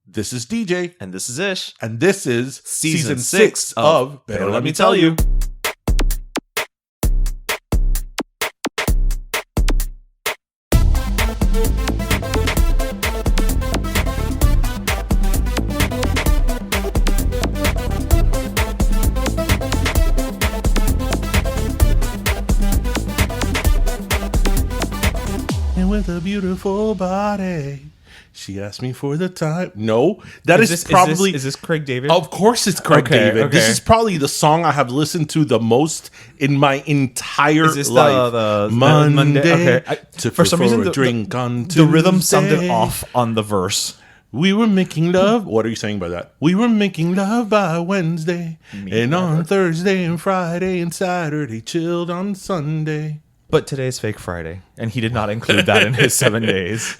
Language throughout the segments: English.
This is DJ. And this is Ish. And this is Season 6 of Pero Let Me Tell You. And with a beautiful body, she asked me for the time. No, that is probably... Is this Craig David? Of course it's Craig David. Okay. This is probably the song I have listened to the most in my entire Is this life. the Monday. Okay. For some reason, drink on the rhythm sounded Tuesday. off on the verse. We were making love. What are you saying by that? We were making love by Wednesday. And on Thursday and Friday and Saturday, chilled on Sunday. But today's Fake Friday, and he did not include that in his 7 days.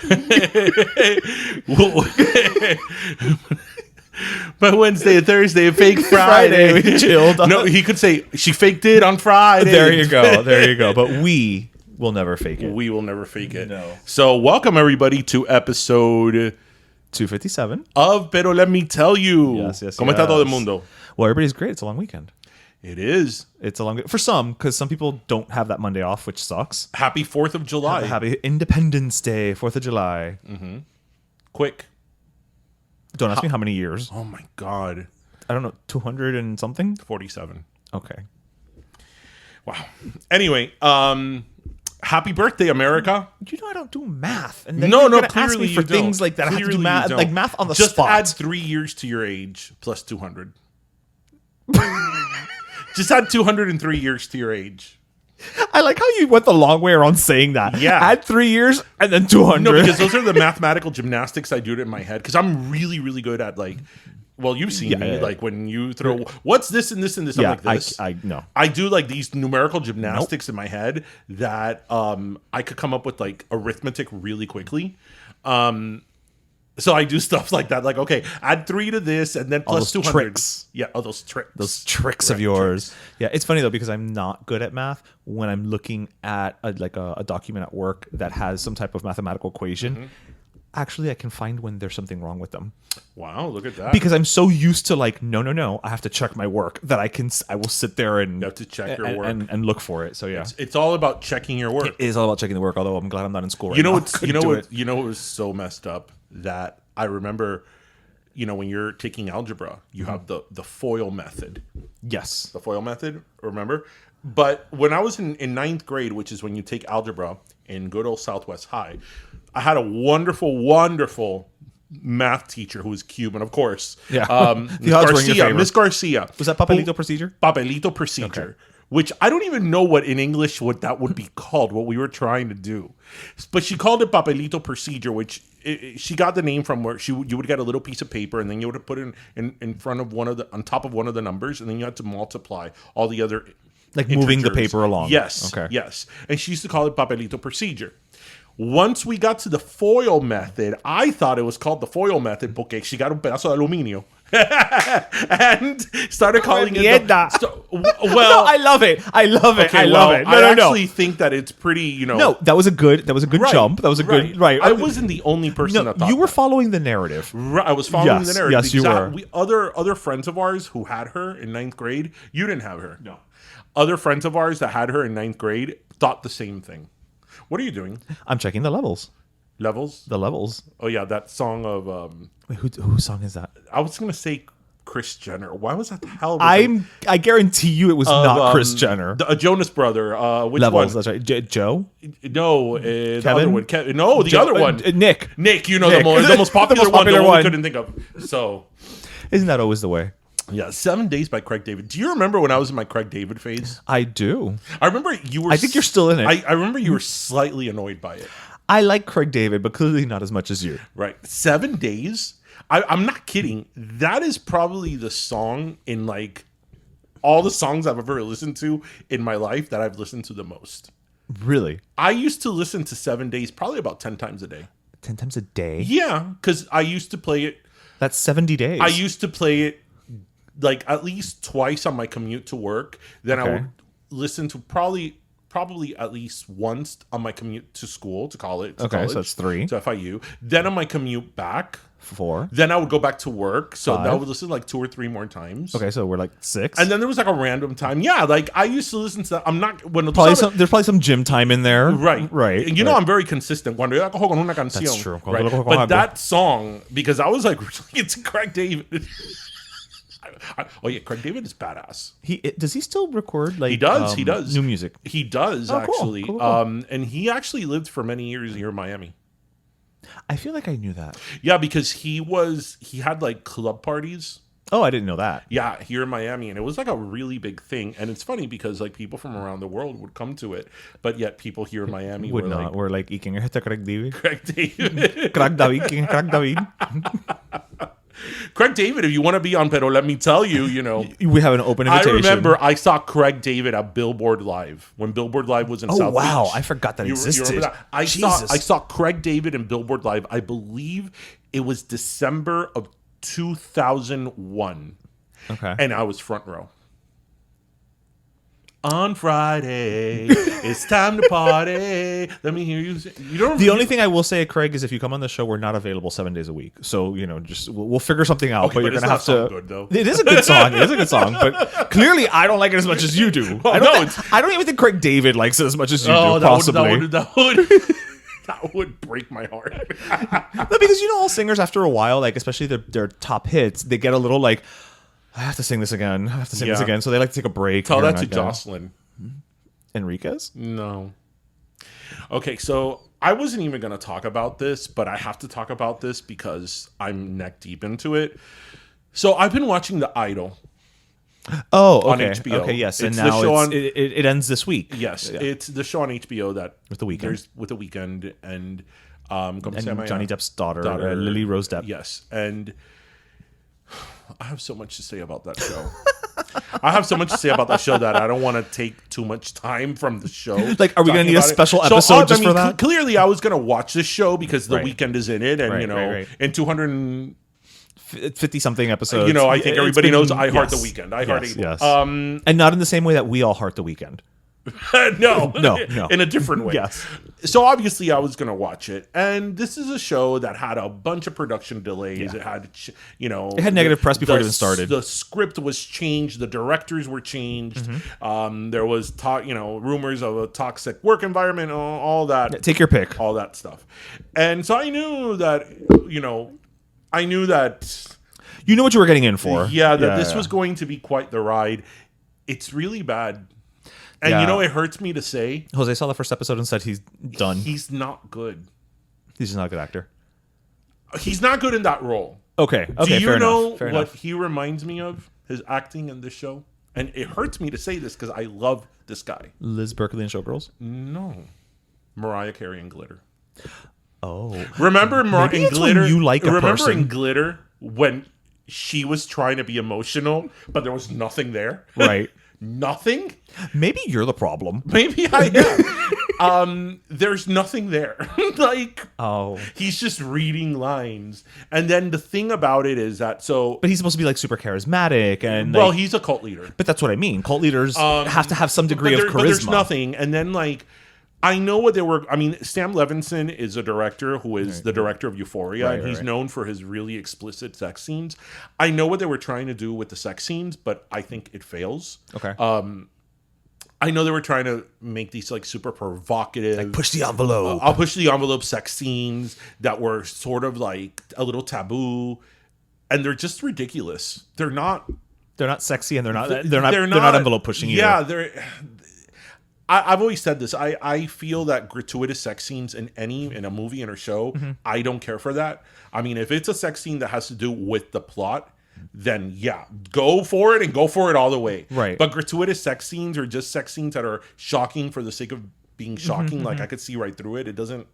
By Wednesday and Thursday and Fake Friday. we chilled. No, he could say, she faked it on Friday. There you go. But we will never fake it. We will never fake it. No. So welcome everybody to episode 257 of Pero Let Me Tell You. Yes. ¿Cómo está todo el mundo? Well, everybody's great. It's a long weekend. It is. It's a long for some, because some people don't have that Monday off, which sucks. Happy 4th of July. Happy Independence Day, 4th of July. Mm-hmm. Quick. Don't ask me how many years. Oh my God. I don't know, 200 and something? 47. Okay. Wow. Anyway, happy birthday, America. You know I don't do math. And then No, you're gonna clearly ask me for you don't. things like that. I have to Clearly do math, you don't. like math on the Just spot. add 3 years to your age plus 200. Just add 203 years to your age. I like how you went the long way around saying that. Yeah. Add 3 years and then 200. No, because those are the mathematical gymnastics I do it in my head. Because I'm really, really good at like, well, you've seen me. Like when you throw, what's this and this and this? I'm like this. I know. I do like these numerical gymnastics in my head that I could come up with like arithmetic really quickly. So I do stuff like that. Like, okay, add 3 to this and then plus 200. Tricks. Yeah, those tricks. Those tricks of yours. Tricks. Yeah, it's funny though, because I'm not good at math. When I'm looking at a document at work that has some type of mathematical equation, actually I can find when there's something wrong with them. Wow, look at that. Because I'm so used to like, no, I have to check my work that I will sit there and you have to check your work and look for it. So yeah, it's all about checking your work. It is all about checking the work. Although I'm glad I'm not in school right you know now. You know what was so messed up that I remember. You know, when you're taking algebra, you have the FOIL method. Yes, the FOIL method. Remember, but when I was in ninth grade, which is when you take algebra in good old Southwest High, I had a wonderful math teacher who was Cuban, of course. Yeah. Miss Garcia. Was that Papelito procedure? Papelito procedure. Okay. Which I don't even know what in English what that would be called, what we were trying to do. But she called it Papelito procedure, which she got the name from where you would get a little piece of paper and then you would put it in front of on top of one of the numbers, and then you had to multiply all the other like moving the paper along. Yes. Okay. Yes. And she used to call it Papelito procedure. Once we got to the FOIL method, I thought it was called the FOIL method porque she got un pedazo de aluminio. And started calling it no, I love it. I love it. I actually think that it's pretty, No, that was a good jump. That was a good I wasn't the only person that thought you were following the narrative. Right, I was following the narrative. Yes, you were. Other friends of ours who had her in ninth grade, you didn't have her. No. Other friends of ours that had her in ninth grade thought the same thing. What are you doing? I'm checking the levels. Levels? The levels. Oh, yeah, that song of... Wait, whose song is that? I was going to say Kris Jenner. Why was that the hell? I guarantee you it was not Kris Jenner. The Jonas brother. Which levels, one? That's right. Joe? No, the Kevin? other one. No, the other one. Nick. Nick, the most popular one. The one we couldn't think of. So... Isn't that always the way? Yeah, 7 Days by Craig David. Do you remember when I was in my Craig David phase? I do. I remember you were... I think you're still in it. I remember you were slightly annoyed by it. I like Craig David, but clearly not as much as you. Right. 7 Days? I'm not kidding. That is probably the song in like all the songs I've ever listened to in my life that I've listened to the most. Really? I used to listen to 7 Days probably about 10 times a day. 10 times a day? Yeah, because I used to play it. That's 70 days. I used to play it like at least twice on my commute to work. Then I would listen to probably probably at least once on my commute to school, to college. To Okay, college, so that's 3. to FIU. Then on my commute back. 4. Then I would go back to work. So 5. that would listen like 2 or 3 more times. Okay, so we're like 6. And then there was like a random time. Yeah, like I used to listen to that. I'm not when There's probably some gym time in there. Right. You know I'm very consistent. Cuando yo cojo con una canción. That's true. Right? But that song, because I was like, it's Craig David. Oh yeah, Craig David is badass. Does he still record like he does new music? He does actually. Cool. And he actually lived for many years here in Miami. I feel like I knew that. Yeah, because he had like club parties. Oh, I didn't know that. Yeah, here in Miami, and it was like a really big thing. And it's funny because like people from around the world would come to it, but yet people here in Miami Would not. We're like, "King Craig David." Craig David. Craig David. King Craig David. Craig David, if you want to be on Pero, let me tell you, We have an open invitation. I remember I saw Craig David at Billboard Live when Billboard Live was in South Beach. I forgot that existed. You remember that? I saw Craig David in Billboard Live. I believe it was December of 2001. Okay. And I was front row. On Friday, it's time to party. Let me hear you. The only thing I will say, Craig, is if you come on the show, we're not available 7 days a week. So just we'll figure something out. Okay, but you're gonna have to. Good, though. It is a good song. It is a good song, but clearly I don't like it as much as you do. I don't even think Craig David likes it as much as you do. Possibly. That would break my heart. No, because all singers after a while, like especially their top hits, they get a little like, I have to sing this again. So they like to take a break. Tell that to Jocelyn. Enriquez? No. Okay, so I wasn't even going to talk about this, but I have to talk about this because I'm neck deep into it. So I've been watching The Idol. Oh, okay. On HBO. Okay, yes. It's and now the show it ends this week. Yes, yeah. It's the show on HBO that with the weekend. And Johnny Depp's daughter Lily Rose Depp. Yes, and I have so much to say about that show. I have so much to say about that show that I don't want to take too much time from the show. Like, are we going to need a special episode for that? Clearly, I was going to watch this show because the weekend is in it, and in 250-something episodes. I think everybody knows I heart the weekend. I heart yes. And not in the same way that we all heart the weekend. No. In a different way. Yes. So obviously I was going to watch it. And this is a show that had a bunch of production delays. Yeah. It had, it had negative press before it even started. The script was changed. The directors were changed. Mm-hmm. There was rumors of a toxic work environment, all that. Yeah, take your pick. All that stuff. And so I knew that, you know what you were getting in for. Yeah, this was going to be quite the ride. It's really bad. And it hurts me to say. Jose saw the first episode and said he's done. He's not good. He's just not a good actor. He's not good in that role. Okay. Do you know what he reminds me of? His acting in this show? And it hurts me to say this because I love this guy. Liz Berkeley in Showgirls? No. Mariah Carey in Glitter. Oh. Remember in Glitter? You like a person. In Glitter when she was trying to be emotional, but there was nothing there? Right. Nothing? Maybe you're the problem. Maybe I am. There's nothing there. He's just reading lines. And then the thing about it is that But he's supposed to be like super charismatic and he's a cult leader. But that's what I mean. Cult leaders have to have some degree of charisma. But there's nothing. And then I know what they were. I mean, Sam Levinson is a director who is the director of Euphoria. And he's known for his really explicit sex scenes. I know what they were trying to do with the sex scenes, but I think it fails. Okay. I know they were trying to make these super provocative, push the envelope. I'll push the envelope sex scenes that were sort of a little taboo, and they're just ridiculous. They're not sexy, and they're not envelope pushing either. Yeah, I've always said this. I feel that gratuitous sex scenes in a movie and a show, I don't care for that. I mean, if it's a sex scene that has to do with the plot, then go for it and go for it all the way. Right. But gratuitous sex scenes are just sex scenes that are shocking for the sake of being shocking. I could see right through it. It doesn't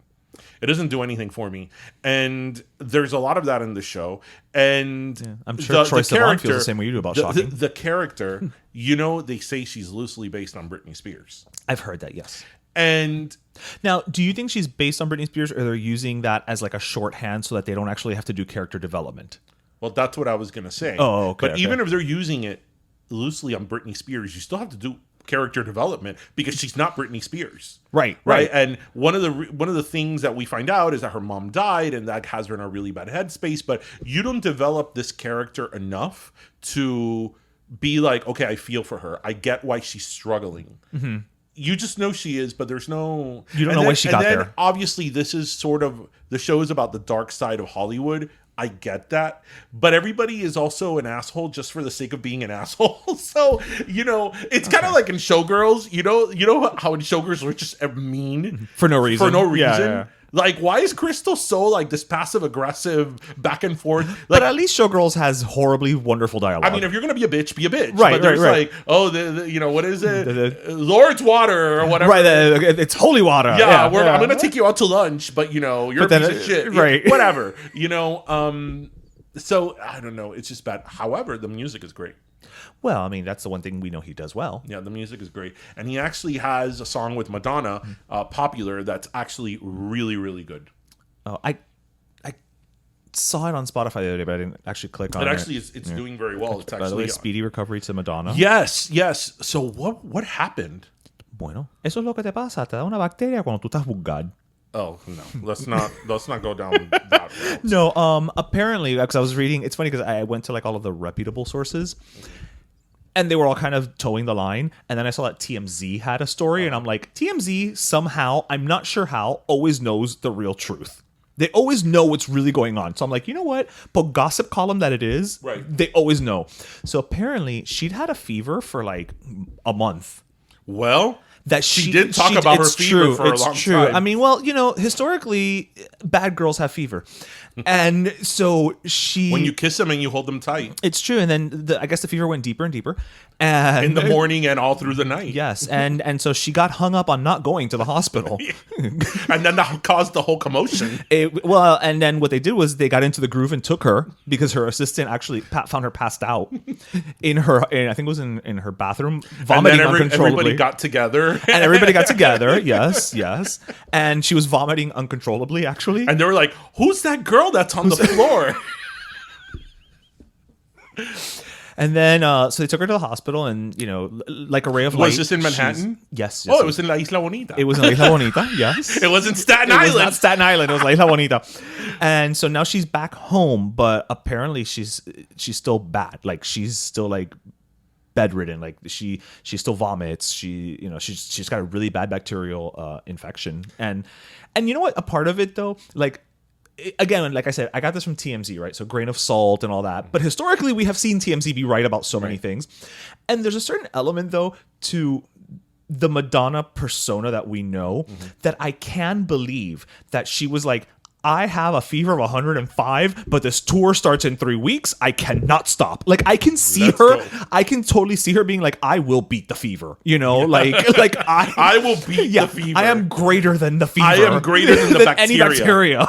do anything for me. And there's a lot of that in the show. And I'm sure Troye Sivan feels the same way you do about shocking. The character, they say she's loosely based on Britney Spears. I've heard that, yes. And now, do you think she's based on Britney Spears, or they're using that as a shorthand so that they don't actually have to do character development? Well, that's what I was going to say. Oh, okay. But even if they're using it loosely on Britney Spears, you still have to do character development because she's not Britney Spears. Right. And one of the things that we find out is that her mom died, and that has her in a really bad headspace. But you don't develop this character enough to be like, okay, I feel for her. I get why she's struggling. Mm-hmm. You just know she is, but there's no... You don't know why she got there. Obviously, this is sort of... The show is about the dark side of Hollywood. I get that. But everybody is also an asshole just for the sake of being an asshole. So, it's kind of like in Showgirls. You know how in Showgirls we're just mean? For no reason. Yeah. Like, why is Crystal so, like, this passive-aggressive back and forth? Like, but at least Showgirls has horribly wonderful dialogue. I mean, if you're going to be a bitch, be a bitch. Right, but there's right. like, what is it? Lord's water or whatever. Right, it's holy water. Yeah, I'm going to take you out to lunch, but, you're a piece of shit. Right. Whatever. So, I don't know. It's just bad. However, the music is great. Well, I mean, that's the one thing we know he does well. Yeah, the music is great. And he actually has a song with Madonna, Popular, that's actually really, really good. Oh, I saw it on Spotify the other day, but I didn't actually click on it. And actually, it's doing very well. It's actually... By the way, speedy recovery to Madonna. Yes. So what happened? Bueno, eso es lo que te pasa. Te da una bacteria cuando tú estás bugado. Oh, no. Let's not go down that route. No, apparently, because I was reading, it's funny because I went to like all of the reputable sources and they were all kind of towing the line. And then I saw that TMZ had a story and I'm like, TMZ somehow, I'm not sure how, always knows the real truth. They always know what's really going on. So I'm like, you know what? But gossip column that it is, right. They always know. So apparently she'd had a fever for like a month. Well... That she did talk about her fever for a long time. I mean, well, historically, bad girls have fever. And so when you kiss them and you hold them tight. It's true. And then I guess the fever went deeper and deeper. And in the morning and all through the night. Yes. And so she got hung up on not going to the hospital. And then that caused the whole commotion. And then what they did was they got into the groove and took her because her assistant actually found her passed out I think it was in her bathroom, vomiting uncontrollably. Everybody got together. And everybody got together. Yes. And she was vomiting uncontrollably, actually. And they were like, who's that girl that's on the floor? And then, so they took her to the hospital and, like a ray of light. Was this in Manhattan? Yes. Oh, it was in La Isla Bonita. It was in La Isla Bonita, yes. It wasn't Staten Island. It was not Staten Island. It was La Isla Bonita. And so now she's back home, but apparently she's still bad. Like, she's still, like, bedridden. Like, she still vomits. She's got a really bad bacterial infection. And you know what? A part of it, though, like, again, like I said, I got this from TMZ, right? So grain of salt and all that. But historically, we have seen TMZ be right about so many things. And there's a certain element, though, to the Madonna persona that we know that I can believe that she was like, I have a fever of 105, but this tour starts in 3 weeks. I cannot stop. Like, I can see her. Dope. I can totally see her being like, I will beat the fever. Like I will beat the fever. I am greater than the fever. I am greater than the bacteria. Any bacteria.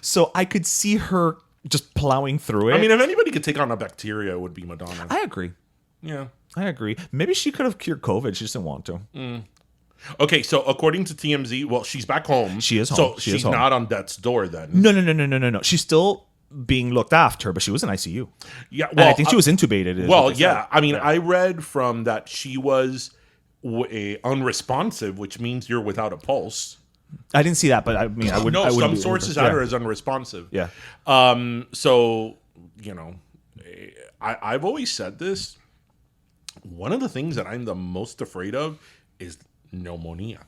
So I could see her just plowing through it. I mean, if anybody could take on a bacteria, it would be Madonna. I agree. Yeah. I agree. Maybe she could have cured COVID. She just didn't want to. Okay, so according to TMZ, well, she's back home. She is home. So she's not on death's door then. No. She's still being looked after, but she was in ICU. Yeah, well, and I think she was intubated. Well, yeah. I mean, I read from that she was unresponsive, which means you're without a pulse. I didn't see that, but I mean, I would. No, some sources had her as unresponsive. Yeah. So I've always said this. One of the things that I'm the most afraid of is pneumonia.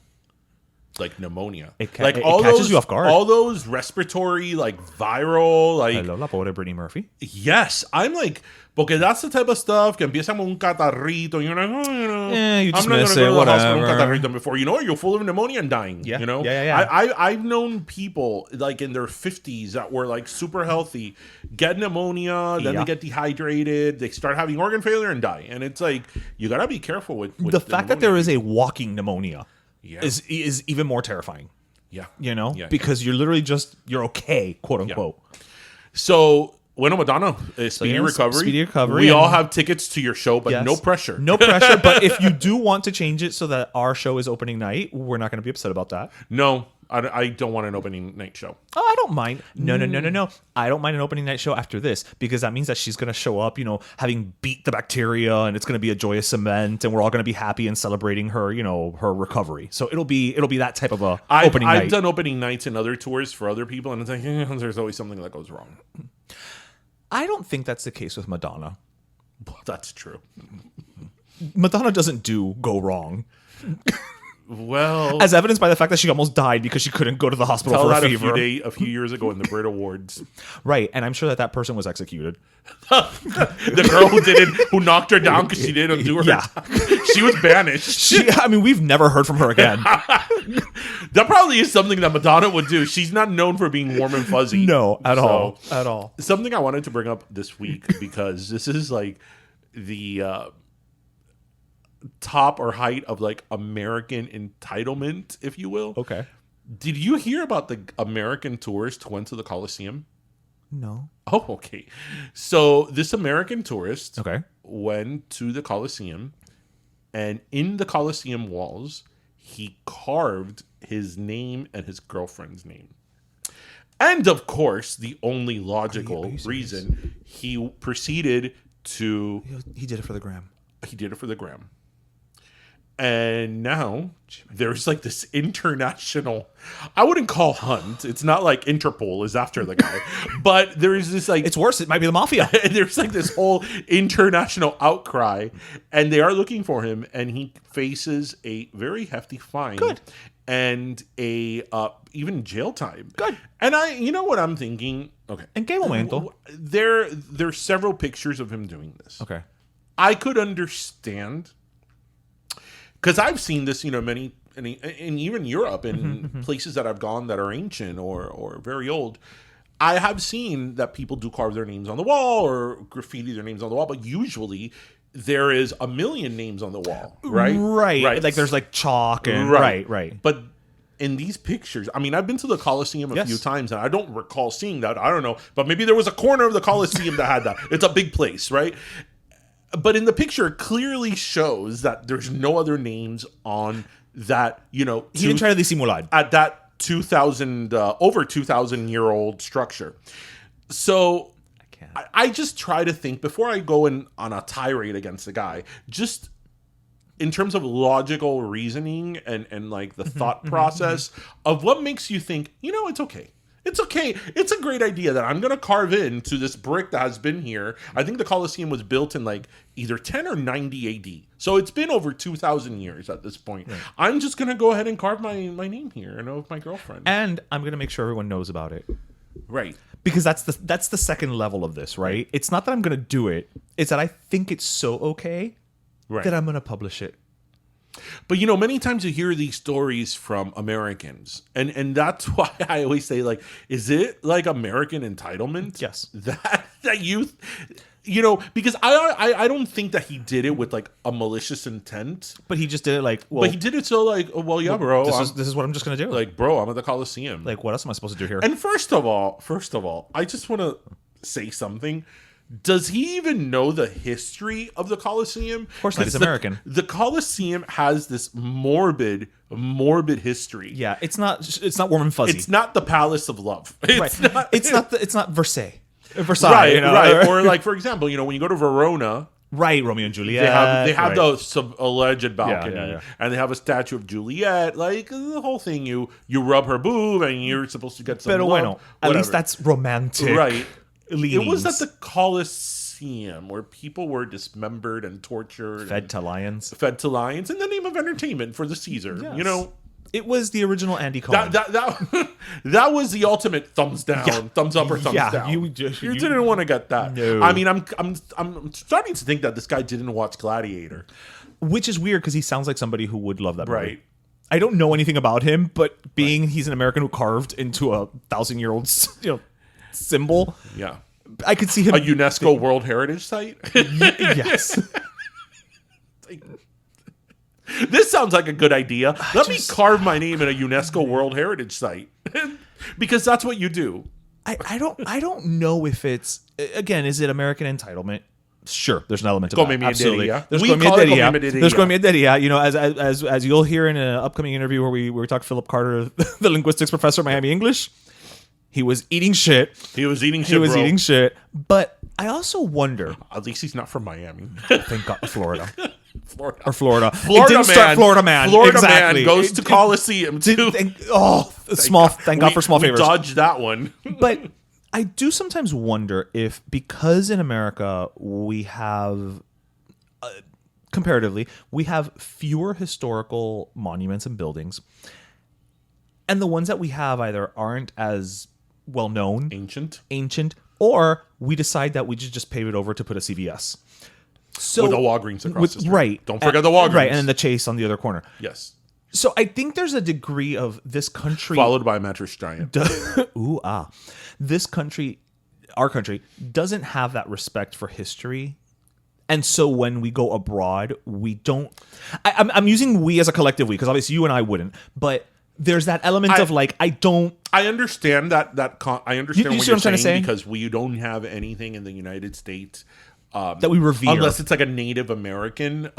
Like pneumonia. It catches you off guard. All those respiratory, like viral, like... Hello, la pobre Brittany Murphy. Yes. I'm like... Porque that's the type of stuff que empieza con un catarrito. And you're like, you I'm not going to it, go to the hospital whatever. with un catarrito before. You're full of pneumonia and dying. Yeah. Yeah. I've known people like in their 50s that were like super healthy, get pneumonia, then they get dehydrated, they start having organ failure and die. And it's like, you got to be careful with the fact that there is a walking pneumonia. Is even more terrifying. Yeah. Because you're literally you're okay, quote unquote. Yeah. So, bueno, Madonna, speedy recovery. Speedy recovery. We all have tickets to your show, but no pressure. No pressure. But if you do want to change it so that our show is opening night, we're not going to be upset about that. No. I don't want an opening night show. Oh, I don't mind. No. I don't mind an opening night show after this because that means that she's going to show up, having beat the bacteria, and it's going to be a joyous event, and we're all going to be happy and celebrating her, her recovery. So it'll be that type of a opening night. I've done opening nights and other tours for other people, and it's like there's always something that goes wrong. I don't think that's the case with Madonna. Well, that's true. Madonna doesn't go wrong. Well, as evidenced by the fact that she almost died because she couldn't go to the hospital for a fever. A few years ago in the Brit Awards. Right, and I'm sure that person was executed. The girl who knocked her down because she didn't do her. Yeah, she was banished. We've never heard from her again. That probably is something that Madonna would do. She's not known for being warm and fuzzy. No, at all. Something I wanted to bring up this week because this is like the top or height of like American entitlement, if you will. Okay. Did you hear about the American tourist who went to the Coliseum? No. Oh, okay. So this American tourist went to the Coliseum, and in the Coliseum walls, he carved his name and his girlfriend's name. And of course, the only logical reason, he proceeded to... He did it for the gram. He did it for the gram. And now there's like this international, I wouldn't call hunt. It's not like Interpol is after the guy, but there is this like, it's worse. It might be the mafia. There's like this whole international outcry, and they are looking for him, and he faces a very hefty fine. Good. And a even jail time. Good. And you know what I'm thinking? Okay. En qué momento? There's several pictures of him doing this. Okay. I could understand. Because I've seen this, many, and even Europe and places that I've gone that are ancient or very old, I have seen that people do carve their names on the wall or graffiti their names on the wall, but usually there is a million names on the wall, right? Right. Like there's like chalk and right. But in these pictures, I've been to the Coliseum a few times, and I don't recall seeing that. I don't know, but maybe there was a corner of the Coliseum that had that. It's a big place, right? But in the picture, it clearly shows that there's no other names on that, He didn't try to disimular. At that 2,000, over 2,000-year-old structure. So I just try to think, before I go on a tirade against the guy, just in terms of logical reasoning and like the thought process of what makes you think, it's okay. It's okay. It's a great idea that I'm going to carve into this brick that has been here. I think the Colosseum was built in like either 10 or 90 AD. So it's been over 2,000 years at this point. Right. I'm just going to go ahead and carve my name here and with my girlfriend. And I'm going to make sure everyone knows about it. Right. Because that's the second level of this, right? It's not that I'm going to do it. It's that I think it's so okay that I'm going to publish it. But, many times you hear these stories from Americans. And that's why I always say, like, is it like American entitlement? Yes. That you, because I don't think that he did it with like a malicious intent. But he just did it like, well. But he did it so like, well, yeah, bro. This is what I'm just going to do. Like, bro, I'm at the Coliseum. Like, what else am I supposed to do here? And first of all, I just want to say something. Does he even know the history of the Colosseum? Of course not. He's American. The Colosseum has this morbid history. Yeah, it's not warm and fuzzy. It's not the Palace of Love. It's not Versailles. Right. Or like, for example, when you go to Verona, right, Romeo and Juliet. They have the alleged balcony, and they have a statue of Juliet. Like the whole thing, you rub her boob, and you're supposed to get some. Pero love, bueno, at least that's romantic, right? Leanings. It was at the Colosseum where people were dismembered and tortured, fed to lions in the name of entertainment for the Caesar. Yes. It was the original Andy Cohen. That was the ultimate thumbs down, thumbs up, or thumbs down. You didn't want to get that. No. I'm starting to think that this guy didn't watch Gladiator, which is weird because he sounds like somebody who would love that movie. Right. I don't know anything about him, but he's an American who carved into a 1,000-year-old symbol. Yeah. I could see him. A UNESCO World Heritage Site? Yes. This sounds like a good idea. Let me carve my name in a UNESCO World Heritage Site. Because that's what you do. I don't know if it's, again, is it American entitlement? Sure, there's an element of Come that. mi Absolutely. diría. There's We come mi call it diría. come mi diría. There's come mi diría. You know, as you'll hear in an upcoming interview where we talk to Philip Carter, the linguistics professor at Miami English, he was eating shit. He was eating shit, He was bro. eating shit. But I also wonder. At least he's not from Miami. Thank God, Florida. Florida. Or Florida. Florida It didn't man. start Florida man. Florida exactly. man goes to Coliseum too. Thank God for small we favors. dodged that one. But I do sometimes wonder if, because in America we have, comparatively, we have fewer historical monuments and buildings, and the ones that we have either aren't as well known, Ancient. or we decide that we just pave it over to put a CVS. So With the Walgreens across the street. right. Don't forget the Walgreens. Right, and then the Chase on the other corner. Yes. So I think there's a degree of this country Followed by Mattress Giant. This country, our country, doesn't have that respect for history. And so when we go abroad, we don't. I'm using we as a collective we, because obviously you and I wouldn't. But there's that element of like, I don't. I understand that. I understand You what see you're what I'm trying to saying say? because we don't have anything in the United States That we revere. unless it's like a Native American.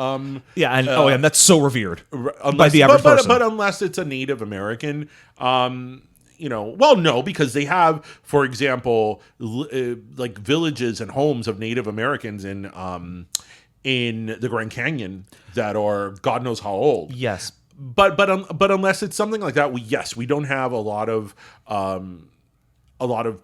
Yeah, and that's so revered Unless, by the average person. But unless it's a Native American, no, because they have, for example, like villages and homes of Native Americans in the Grand Canyon that are God knows how old. Yes. But unless it's something like that, we don't have a lot of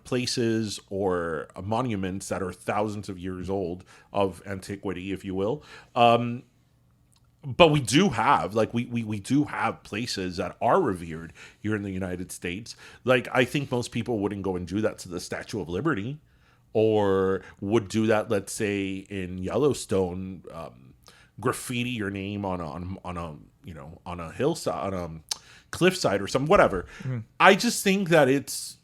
places or monuments that are thousands of years old of antiquity, if you will. But we do have we do have places that are revered here in the United States. Like, I think most people wouldn't go and do that to the Statue of Liberty, or would do that, let's say, in Yellowstone, graffiti your name on a hillside, on a cliffside or something, whatever. Mm. I just think that it's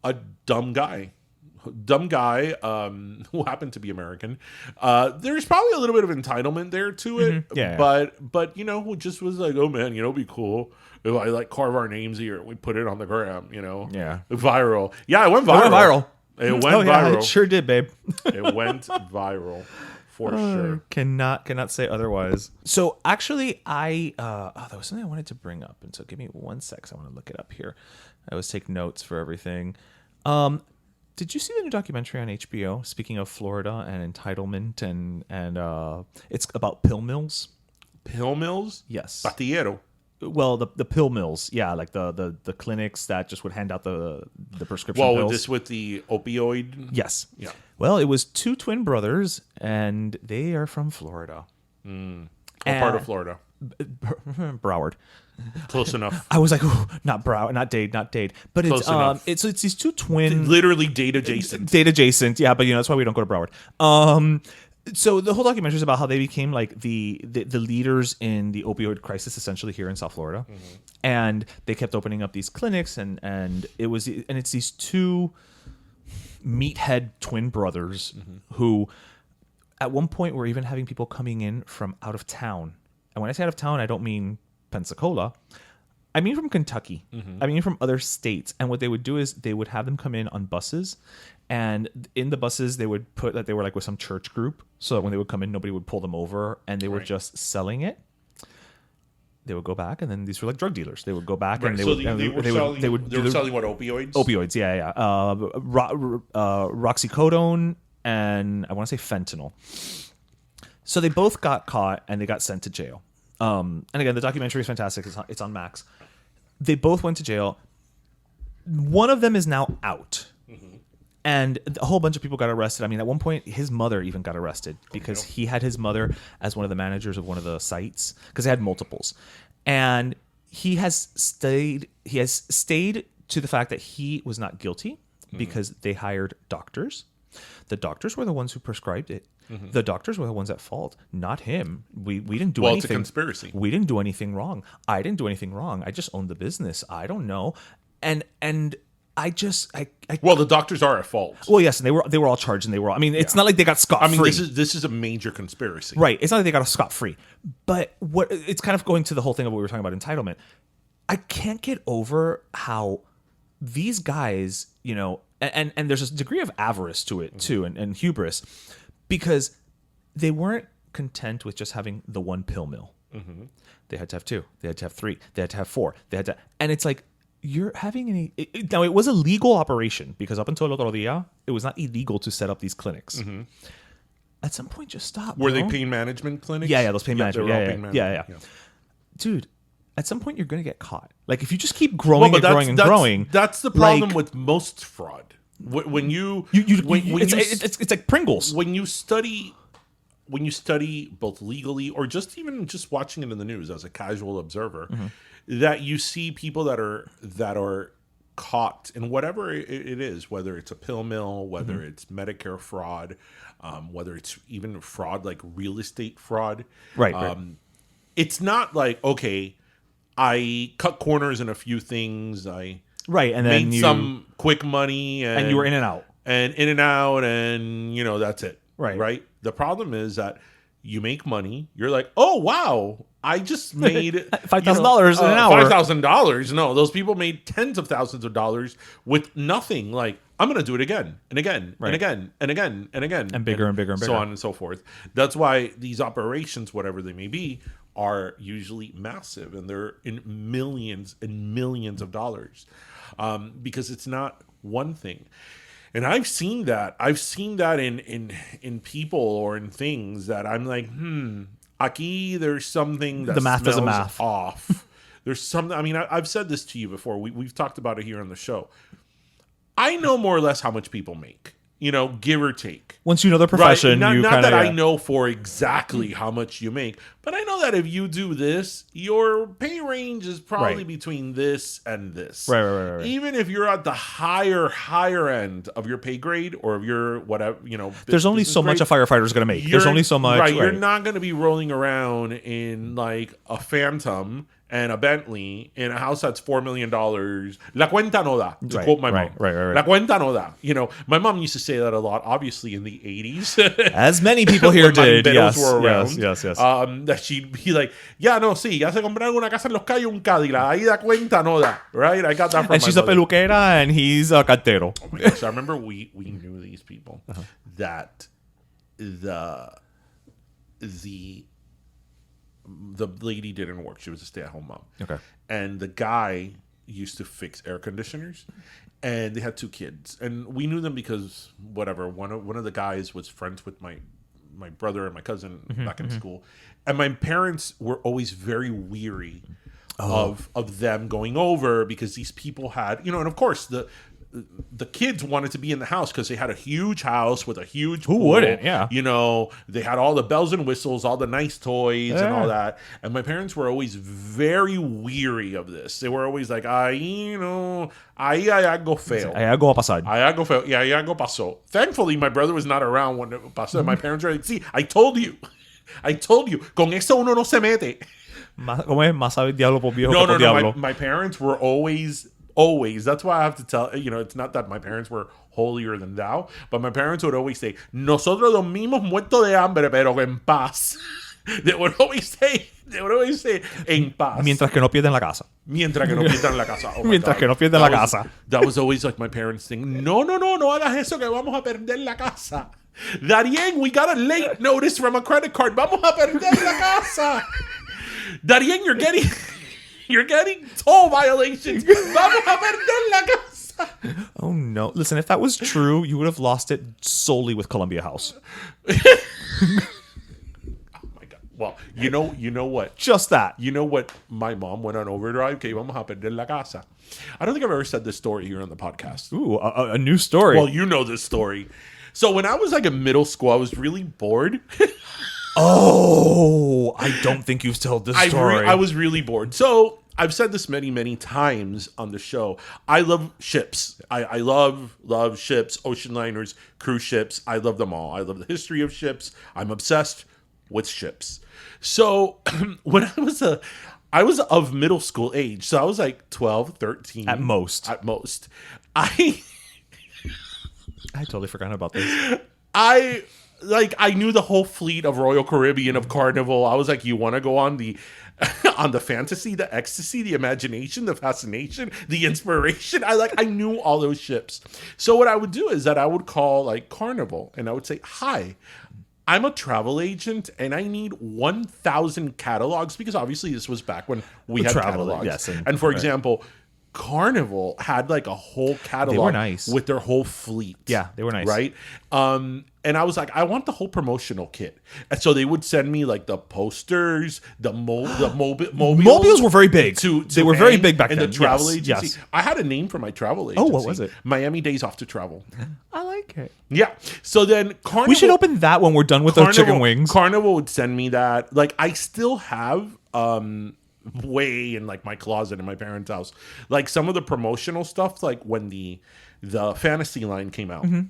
a dumb guy who happened to be American. There's probably a little bit of entitlement there to it, but who just was like, oh man, it'd be cool if I like carve our names here and we put it on the gram, viral. Yeah, it went viral. It went viral. Yeah, it sure did, babe. It went viral for sure. Cannot say otherwise. So actually, there was something I wanted to bring up, and so give me 1 sec. I want to look it up here. I always take notes for everything. Did you see the new documentary on HBO? Speaking of Florida and entitlement, and it's about pill mills. Pill mills? Yes. Patillero. Well, the pill mills, yeah, like the clinics that just would hand out the prescription pills. pills. This with the opioid? Yes. Yeah. Well, it was two twin brothers, and they are from Florida. What part of Florida? Broward. Close enough. I was like, ooh, not Dade. But it's these two twin, literally Dade adjacent. Yeah, but that's why we don't go to Broward. So the whole documentary is about how they became like the leaders in the opioid crisis, essentially here in South Florida, and they kept opening up these clinics, and it's these two meathead twin brothers who, at one point, were even having people coming in from out of town. And when I say out of town, I don't mean Pensacola. I mean from Kentucky. I mean from other states. And what they would do is they would have them come in on buses. And in the buses, they would put that they were like with some church group. So that when they would come in, nobody would pull them over. And they were just selling it. They would go back. And then these were like drug dealers. They would go back and they were selling what, opioids? Opioids, yeah. Roxycodone and I want to say fentanyl. So they both got caught and they got sent to jail. And again, the documentary is fantastic. It's on Max. They both went to jail. One of them is now out. And a whole bunch of people got arrested. I mean, at one point, his mother even got arrested because he had his mother as one of the managers of one of the sites because they had multiples. And he has stayed to the fact that he was not guilty because they hired doctors. The doctors were the ones who prescribed it. The doctors were the ones at fault, not him. We didn't do anything. It's a conspiracy. We didn't do anything wrong. I didn't do anything wrong. I just owned the business. I don't know. And well, the doctors are at fault. Well, yes, and they were all charged, and it's not like they got scot free. This is a major conspiracy, right? It's not like they got a scot free, but it's kind of going to the whole thing of what we were talking about, entitlement. I can't get over how these guys, and there's a degree of avarice to it too, and hubris, because they weren't content with just having the one pill mill. Mm-hmm. They had to have 2. They had to have 3. They had to have 4. They had to, and it's like you're having any. Now it was a legal operation because up until el otro día, it was not illegal to set up these clinics. Mm-hmm. At some point, just stop. Were they pain management clinics? Yeah, those pain management. Yeah. Yeah. Dude, at some point you're gonna get caught. Like if you just keep growing and growing. That's the problem with most fraud. When it's like Pringles. When you study both legally or even just watching it in the news as a casual observer, mm-hmm. that you see people that are caught in whatever it is, whether it's a pill mill, whether mm-hmm. it's Medicare fraud, whether it's even fraud like real estate fraud. Right. It's not like, okay, I cut corners in a few things. I and then made some quick money, and you were in and out, and that's it. Right. The problem is that you make money. You're like, oh wow, I just made $5,000 in an hour. $5,000. No, those people made tens of thousands of dollars with nothing. Like, I'm going to do it again and again and again and again and again. And bigger and bigger and bigger. So on and so forth. That's why these operations, whatever they may be, are usually massive. And they're in millions and millions of dollars. Because it's not one thing. And I've seen that. I've seen that in people or in things that I'm like, aquí there's something that the math smells doesn't math off. There's something. I mean, I've said this to you before. We've talked about it here on the show. I know more or less how much people make, give or take. Once you know the profession, right? Not that I know for exactly how much you make, but I know that if you do this, your pay range is probably between this and this. Right. Even if you're at the higher end of your pay grade or of your whatever, there's only so much a firefighter's going to make. There's only so much. Right. You're not going to be rolling around in like a Phantom and a Bentley in a house that's $4 million. La cuenta no da, to quote my mom. Right. La cuenta no da. My mom used to say that a lot, obviously in the 80s. As many people here did. Yes, were around, yes. That she'd be like, ya se compraron una casa en Los Cayos, un Cadillac. Ahí da cuenta no da. Right? I got that from and she's mother. A peluquera and he's a cartero. Oh my gosh. I remember we knew these people that the lady didn't work. She was a stay-at-home mom. Okay. And the guy used to fix air conditioners, and they had 2 kids. And we knew them because whatever. One of the guys was friends with my brother and my cousin back in school. And my parents were always very weary of them going over because these people had, and of course the kids wanted to be in the house because they had a huge house with a huge pool. Who wouldn't? Yeah. They had all the bells and whistles, all the nice toys and all that. And my parents were always very weary of this. They were always like, ahí hay algo feo. Hay algo a pasar. Hay algo feo. Yeah, hay algo pasó. Thankfully, my brother was not around when it pasó. My parents were like, see, I told you. Con eso uno no se mete. ¿Cómo es? Más sabe el diablo por viejo que por No. diablo. My parents were always. That's why I have to tell, it's not that my parents were holier than thou, but my parents would always say, nosotros dormimos muertos de hambre, pero en paz. They would always say, en paz. Mientras que no pierden la casa. Oh Mientras que no pierden la casa. That was always like my parents' thing. No hagas eso que vamos a perder la casa. Darien, we got a late notice from a credit card. Vamos a perder la casa. Darien, You're getting toll violations. Vamos a perder la casa. Oh no! Listen, if that was true, you would have lost it solely with Columbia House. Oh my god! Well, you know what? Just that. You know what? My mom went on overdrive. Que vamos a perder la casa. I don't think I've ever said this story here on the podcast. Ooh, a new story. Well, you know this story. So when I was like in middle school, I was really bored. Oh, I don't think you've told this story. I was really bored. So I've said this many, many times on the show. I love ships. I love ships, ocean liners, cruise ships. I love them all. I love the history of ships. I'm obsessed with ships. So when I was of middle school age. So I was like 12, 13. At most. I totally forgot about this. I knew the whole fleet of Royal Caribbean, of Carnival. I was like, you want to go on the fantasy, the ecstasy, the imagination, the fascination, the inspiration. I knew all those ships. So what I would do is that I would call like Carnival and I would say, hi, I'm a travel agent and I need 1,000 catalogs because obviously this was back when we had Travel, catalogs. yes, and for right. example, Carnival had like a whole catalog nice. with their whole fleet. Yeah, they were nice. Right? And I was like, I want the whole promotional kit. And so they would send me like the posters, the mobiles. Mobiles were very big. They were very big back in then. the travel Yes, agency. yes. I had a name for my travel agency. what was it? Miami Days Off to Travel. I like it. Yeah. So then Carnival. We should open that when we're done with our chicken wings. Carnival would send me that. Like I still have way in like my closet in my parents' house. Like some of the promotional stuff, like when the fantasy line came out. Mm-hmm.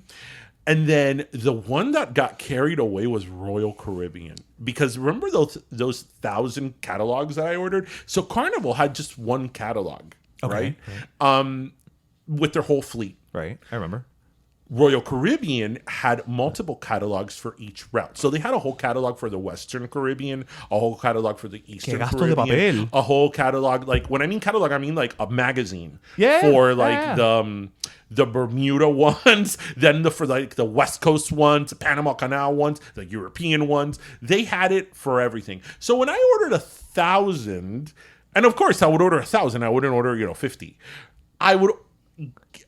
And then the one that got carried away was Royal Caribbean. Because remember those 1,000 catalogs that I ordered? So Carnival had just one catalog, right? With their whole fleet. Right, I remember. Royal Caribbean had multiple catalogs for each route. So they had a whole catalog for the Western Caribbean, a whole catalog for the Eastern gasto de Caribbean, papel. a whole catalog. Like when I mean catalog, I mean like a magazine Yeah, for like yeah. the Bermuda ones, then for like the West Coast ones, the Panama Canal ones, the European ones. They had it for everything. So when I ordered 1,000, and of course I would order 1,000, I wouldn't order 50.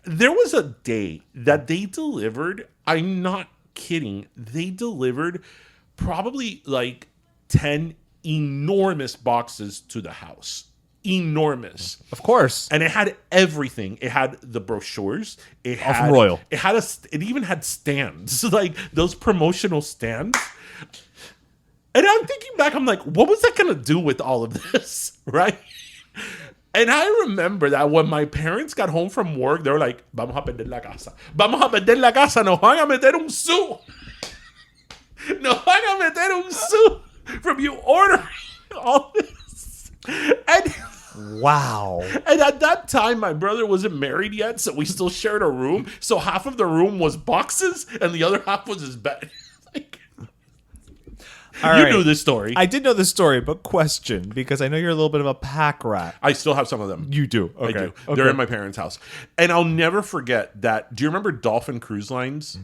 There was a day that they delivered, I'm not kidding, they delivered probably like 10 enormous boxes to the house. Enormous. Of course. And it had everything. It had the brochures. It had from Royal. It even had stands, like those promotional stands. And I'm thinking back, I'm like, what was I gonna do with all of this, right? And I remember that when my parents got home from work, they were like, "Vamos a perder la casa. Vamos a perder la casa. Nos van a meter un su. Nos van a meter un su from you ordering all this." And wow. And at that time, my brother wasn't married yet, so we still shared a room. So half of the room was boxes, and the other half was his bed. Like, you knew this story. I did know this story, but question, because I know you're a little bit of a pack rat. I still have some of them. You do. Okay. I do. Okay. They're in my parents' house. And I'll never forget that. Do you remember Dolphin Cruise Lines?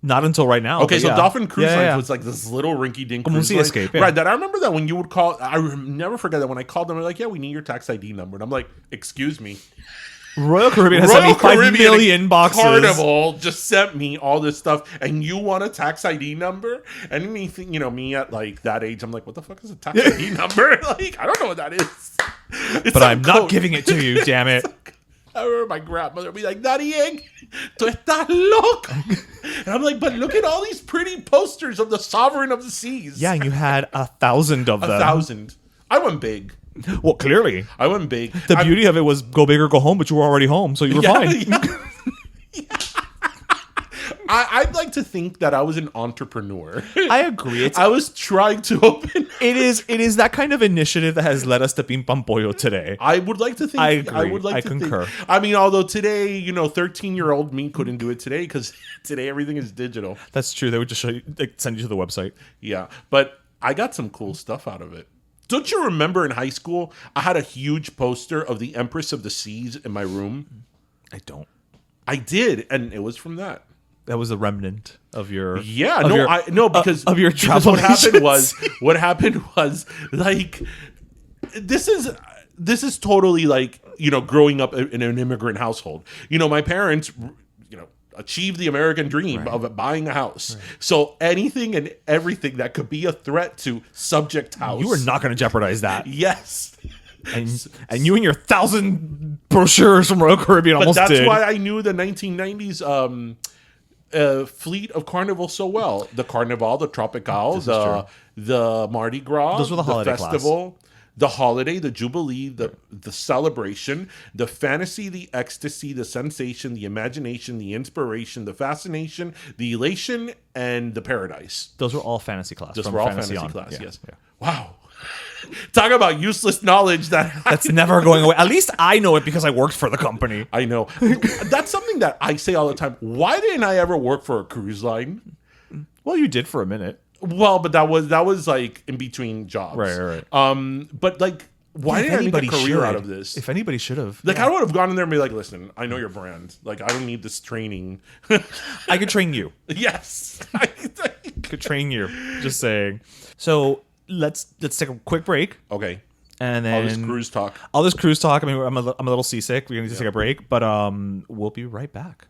Not until right now. Okay, so yeah. Dolphin Cruise Lines Yeah. was like this little rinky-dink Como un cruise sea line. escape, yeah. Right, that I remember that when you would call, never forget that when I called them, they're like, yeah, we need your tax ID number. And I'm like, excuse me. Royal Caribbean has 75 million boxes. Carnival just sent me all this stuff, and you want a tax ID number? And anything, me at like that age, I'm like, what the fuck is a tax ID number? Like, I don't know what that is. But I'm not giving it to you, damn it. I remember my grandmother would be like, Daddy Egg, tú estás loco. And I'm like, but look at all these pretty posters of the Sovereign of the Seas. Yeah, and you had 1,000 of them. 1,000. I went big. Well, clearly. I went big. The beauty of it was go big or go home, but you were already home, so you were fine. Yeah. I'd like to think that I was an entrepreneur. I agree. I was trying to open. It is that kind of initiative that has led us to Pim Pam Pollo today. I would like to think. I agree. I would like I to concur. Think, I mean, although today, 13-year-old me couldn't do it today because today everything is digital. That's true. They would just show you, send you to the website. Yeah, but I got some cool stuff out of it. Don't you remember in high school, I had a huge poster of the Empress of the Seas in my room? I don't. I did, and it was from that. That was a remnant of your because of your travel. What happened was like this is totally like growing up in an immigrant household. My parents achieved the American dream of buying a house. Right. So anything and everything that could be a threat to subject house, you were not going to jeopardize that. Yes. And you and your 1,000 brochures from Royal Caribbean almost did. That's why I knew the 1990s fleet of Carnival so well. The Carnival, the Tropical, the Mardi Gras, those were the holiday festival, the holiday, the Jubilee, the celebration, the fantasy, the ecstasy, the sensation, the imagination, the inspiration, the fascination, the elation, and the paradise. Those were all fantasy class. Those were all fantasy class, yes. Yeah. Wow. Talk about useless knowledge that's never going away. At least I know it because I worked for the company. I know. That's something that I say all the time. Why didn't I ever work for a cruise line? Well, you did for a minute. Well, but that was like in between jobs. Right. But like, why didn't I make a career out of this? If anybody should have. Like, I would have gone in there and be like, listen, I know your brand. Like, I don't need this training. I could train you. Yes. Could train you. Just saying. So let's take a quick break. Okay. And then All this cruise talk. I mean, I'm a little seasick. We're going to take a break, but we'll be right back.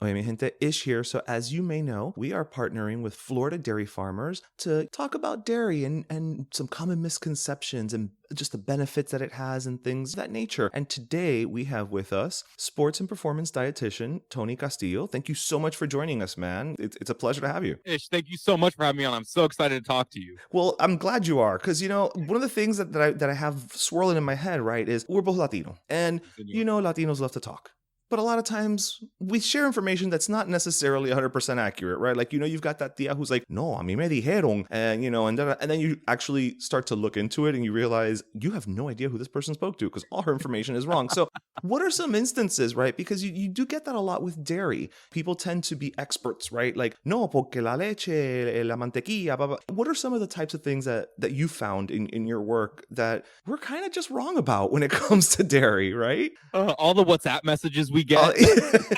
Oye, mi gente, Ish here. So as you may know, we are partnering with Florida dairy farmers to talk about dairy and some common misconceptions and just the benefits that it has and things of that nature. And today we have with us sports and performance dietitian, Tony Castillo. Thank you so much for joining us, man. It's a pleasure to have you. Ish, thank you so much for having me on. I'm so excited to talk to you. Well, I'm glad you are, because, one of the things that I have swirling in my head, right, is we're both Latino. And, Latinos love to talk. But a lot of times we share information that's not necessarily 100% accurate, right? Like, you've got that tia who's like, no, a mí me dijeron. And, and then you actually start to look into it and you realize you have no idea who this person spoke to because all her information is wrong. So what are some instances, right? Because you do get that a lot with dairy. People tend to be experts, right? Like, no, porque la leche, la mantequilla, blah, blah. What are some of the types of things that you found in your work that we're kind of just wrong about when it comes to dairy, right? All the WhatsApp messages we get.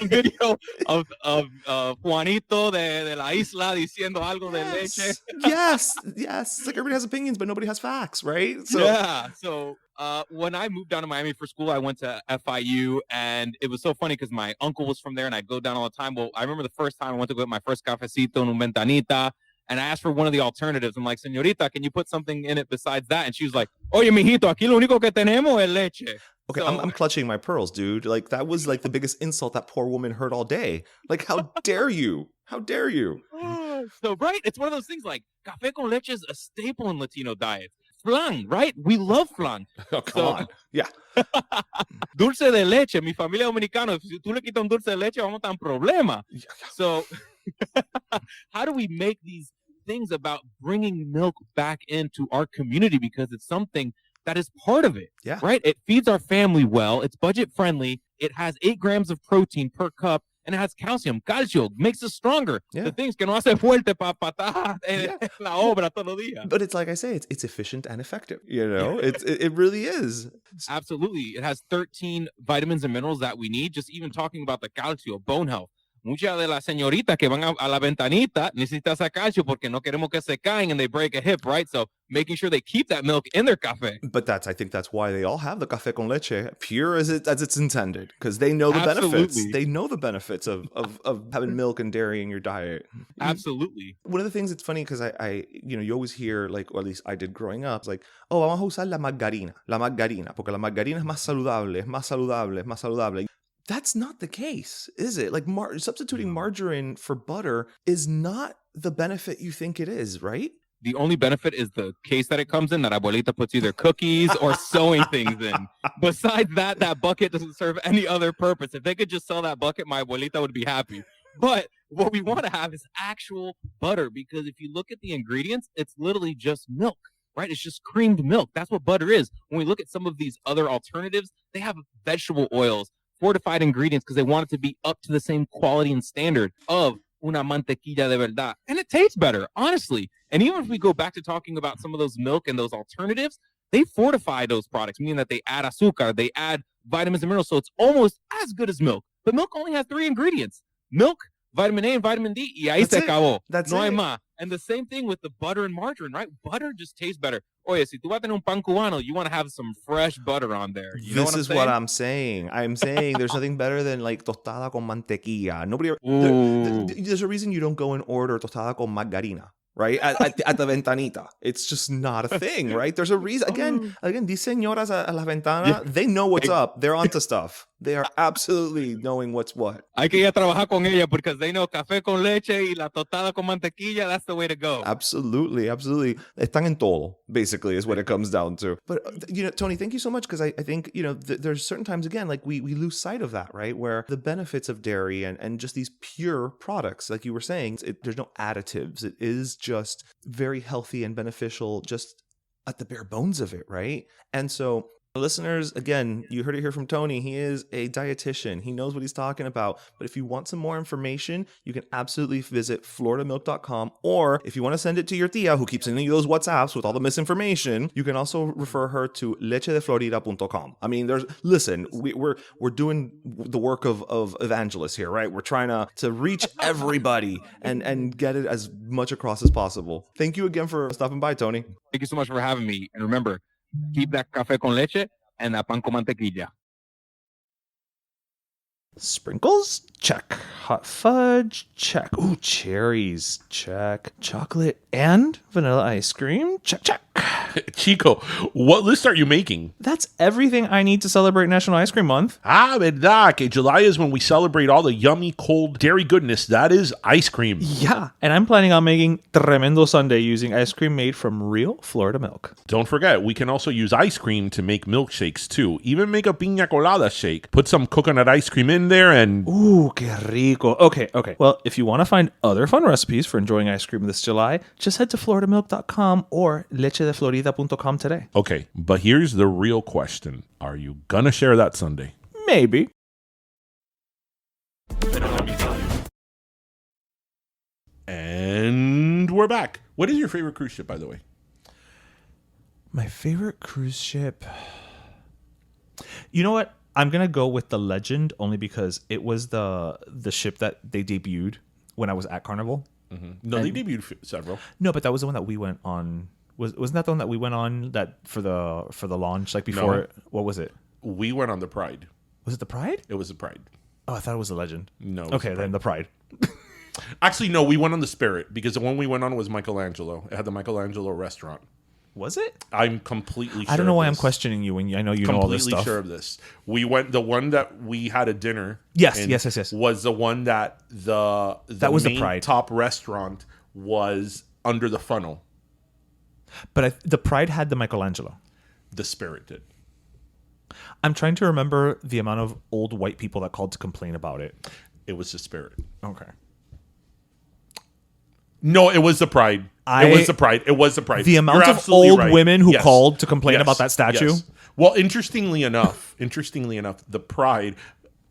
Video of Juanito de la isla diciendo algo de leche. Yes. It's like everybody has opinions, but nobody has facts, right? So when I moved down to Miami for school, I went to FIU, and it was so funny because my uncle was from there, and I'd go down all the time. Well, I remember the first time I went to get my first cafecito en un ventanita, and I asked for one of the alternatives. I'm like, señorita, can you put something in it besides that? And she was like, oye, mijito, aquí lo único que tenemos es leche. Okay, so, I'm clutching my pearls, dude. Like, that was like the biggest insult that poor woman heard all day. Like, how dare you? How dare you? So, right? It's one of those things like café con leche is a staple in Latino diets. Flan, right? We love flan. Oh, come on. Yeah. Dulce de leche. Mi familia dominicana, si tú le quitas un dulce de leche, vamos a tener un problema. So, how do we make these things about bringing milk back into our community? Because it's something that is part of it, right? It feeds our family well. It's budget friendly. It has 8 grams of protein per cup, and it has calcium, calcio, makes us stronger. The things que no hace fuerte para patar en la obra todo el día. But it's like I say, it's efficient and effective. It really is. Absolutely. It has 13 vitamins and minerals that we need. Just even talking about the calcio, bone health. Muchas de las señoritas que van a la ventanita necesitan ese calcio porque no queremos que se caen and they break a hip, right? So making sure they keep that milk in their café. But I think that's why they all have the café con leche pure as it's intended, because they know the benefits. They know the benefits of having milk and dairy in your diet. Absolutely. One of the things that's funny, because I you always hear, like, or at least I did growing up, like, oh, vamos a usar la margarina, porque la margarina es más saludable. That's not the case, is it? Like, substituting margarine for butter is not the benefit you think it is, right? The only benefit is the case that it comes in, that abuelita puts either cookies or sewing things in. Besides that, that bucket doesn't serve any other purpose. If they could just sell that bucket, my abuelita would be happy. But what we want to have is actual butter, because if you look at the ingredients, it's literally just milk, right? It's just creamed milk. That's what butter is. When we look at some of these other alternatives, they have vegetable oils, fortified ingredients, because they want it to be up to the same quality and standard of una mantequilla de verdad. And it tastes better, honestly. And even if we go back to talking about some of those milk and those alternatives, they fortify those products, meaning that they add azúcar, they add vitamins and minerals, so it's almost as good as milk. But milk only has 3 ingredients: milk, vitamin A, and vitamin D. Y ahí se acabó. No hay más. And the same thing with the butter and margarine, right? Butter just tastes better. Oye, si tú vas a tener un pan cubano, you want to have some fresh butter on there. This is what I'm saying. I'm saying there's nothing better than, like, tostada con mantequilla. There's a reason you don't go and order tostada con margarina, right? At the ventanita. It's just not a thing, right? There's a reason. Again, these señoras a la ventana, they know what's up. They're onto stuff. They are absolutely knowing what's what. Hay que ir a trabajar con ella because they know café con leche y la tostada con mantequilla, that's the way to go. Absolutely. Están en todo, basically, is what it comes down to. But, Tony, thank you so much, because I think, there's certain times, again, like, we lose sight of that, right? Where the benefits of dairy and just these pure products, like you were saying, there's no additives. It is just very healthy and beneficial just at the bare bones of it, right? And so Listeners, again, you heard it here from Tony. He is a dietitian. He knows what he's talking about. But if you want some more information, you can absolutely visit floridamilk.com. Or if you want to send it to your tia who keeps sending you those WhatsApps with all the misinformation, you can also refer her to lechedeflorida.com. I mean, we're doing the work of evangelists here, right? We're trying to reach everybody and get it as much across as possible. Thank you again for stopping by, Tony. Thank you so much for having me. And remember, keep that café con leche and that pan con mantequilla. Sprinkles? Check. Hot fudge? Check. Ooh, cherries? Check. Chocolate and vanilla ice cream? Check, check. Chico, what list are you making? That's everything I need to celebrate National Ice Cream Month. Verdad, que July is when we celebrate all the yummy, cold dairy goodness that is ice cream. Yeah, and I'm planning on making tremendo sundae using ice cream made from real Florida milk. Don't forget, we can also use ice cream to make milkshakes too. Even make a piña colada shake. Put some coconut ice cream in there and... Ooh, que rico. Okay. Well, if you want to find other fun recipes for enjoying ice cream this July, just head to floridamilk.com or lechedeflorida.com today. Okay, but here's the real question. Are you gonna share that sundae? Maybe. And we're back. What is your favorite cruise ship, by the way? My favorite cruise ship. You know what? I'm gonna go with the Legend only because it was the ship that they debuted when I was at Carnival. Mm-hmm. No, they debuted several. No, but that was the one that we went on. Wasn't that the one that we went on that for the launch like before? No. What was it? We went on the Pride. Was it the Pride? It was the Pride. Oh, I thought it was the Legend. No. Okay, then the Pride. Actually, no, we went on the Spirit because the one we went on was Michelangelo. It had the Michelangelo restaurant. Was it? I'm completely sure. I don't know of why this. I'm questioning you when I know you know all this stuff. Completely sure of this. We went, the one that we had a dinner. Yes. Was the one that that was main the Pride. Top restaurant was under the funnel. But the Pride had the Michelangelo. The Spirit did. I'm trying to remember the amount of old white people that called to complain about it. It was the Spirit. Okay. No, it was the Pride. It was the Pride. It was the Pride. The amount You're of absolutely old right. women who Yes. called to complain Yes. about that statue. Yes. Well, interestingly enough, the Pride.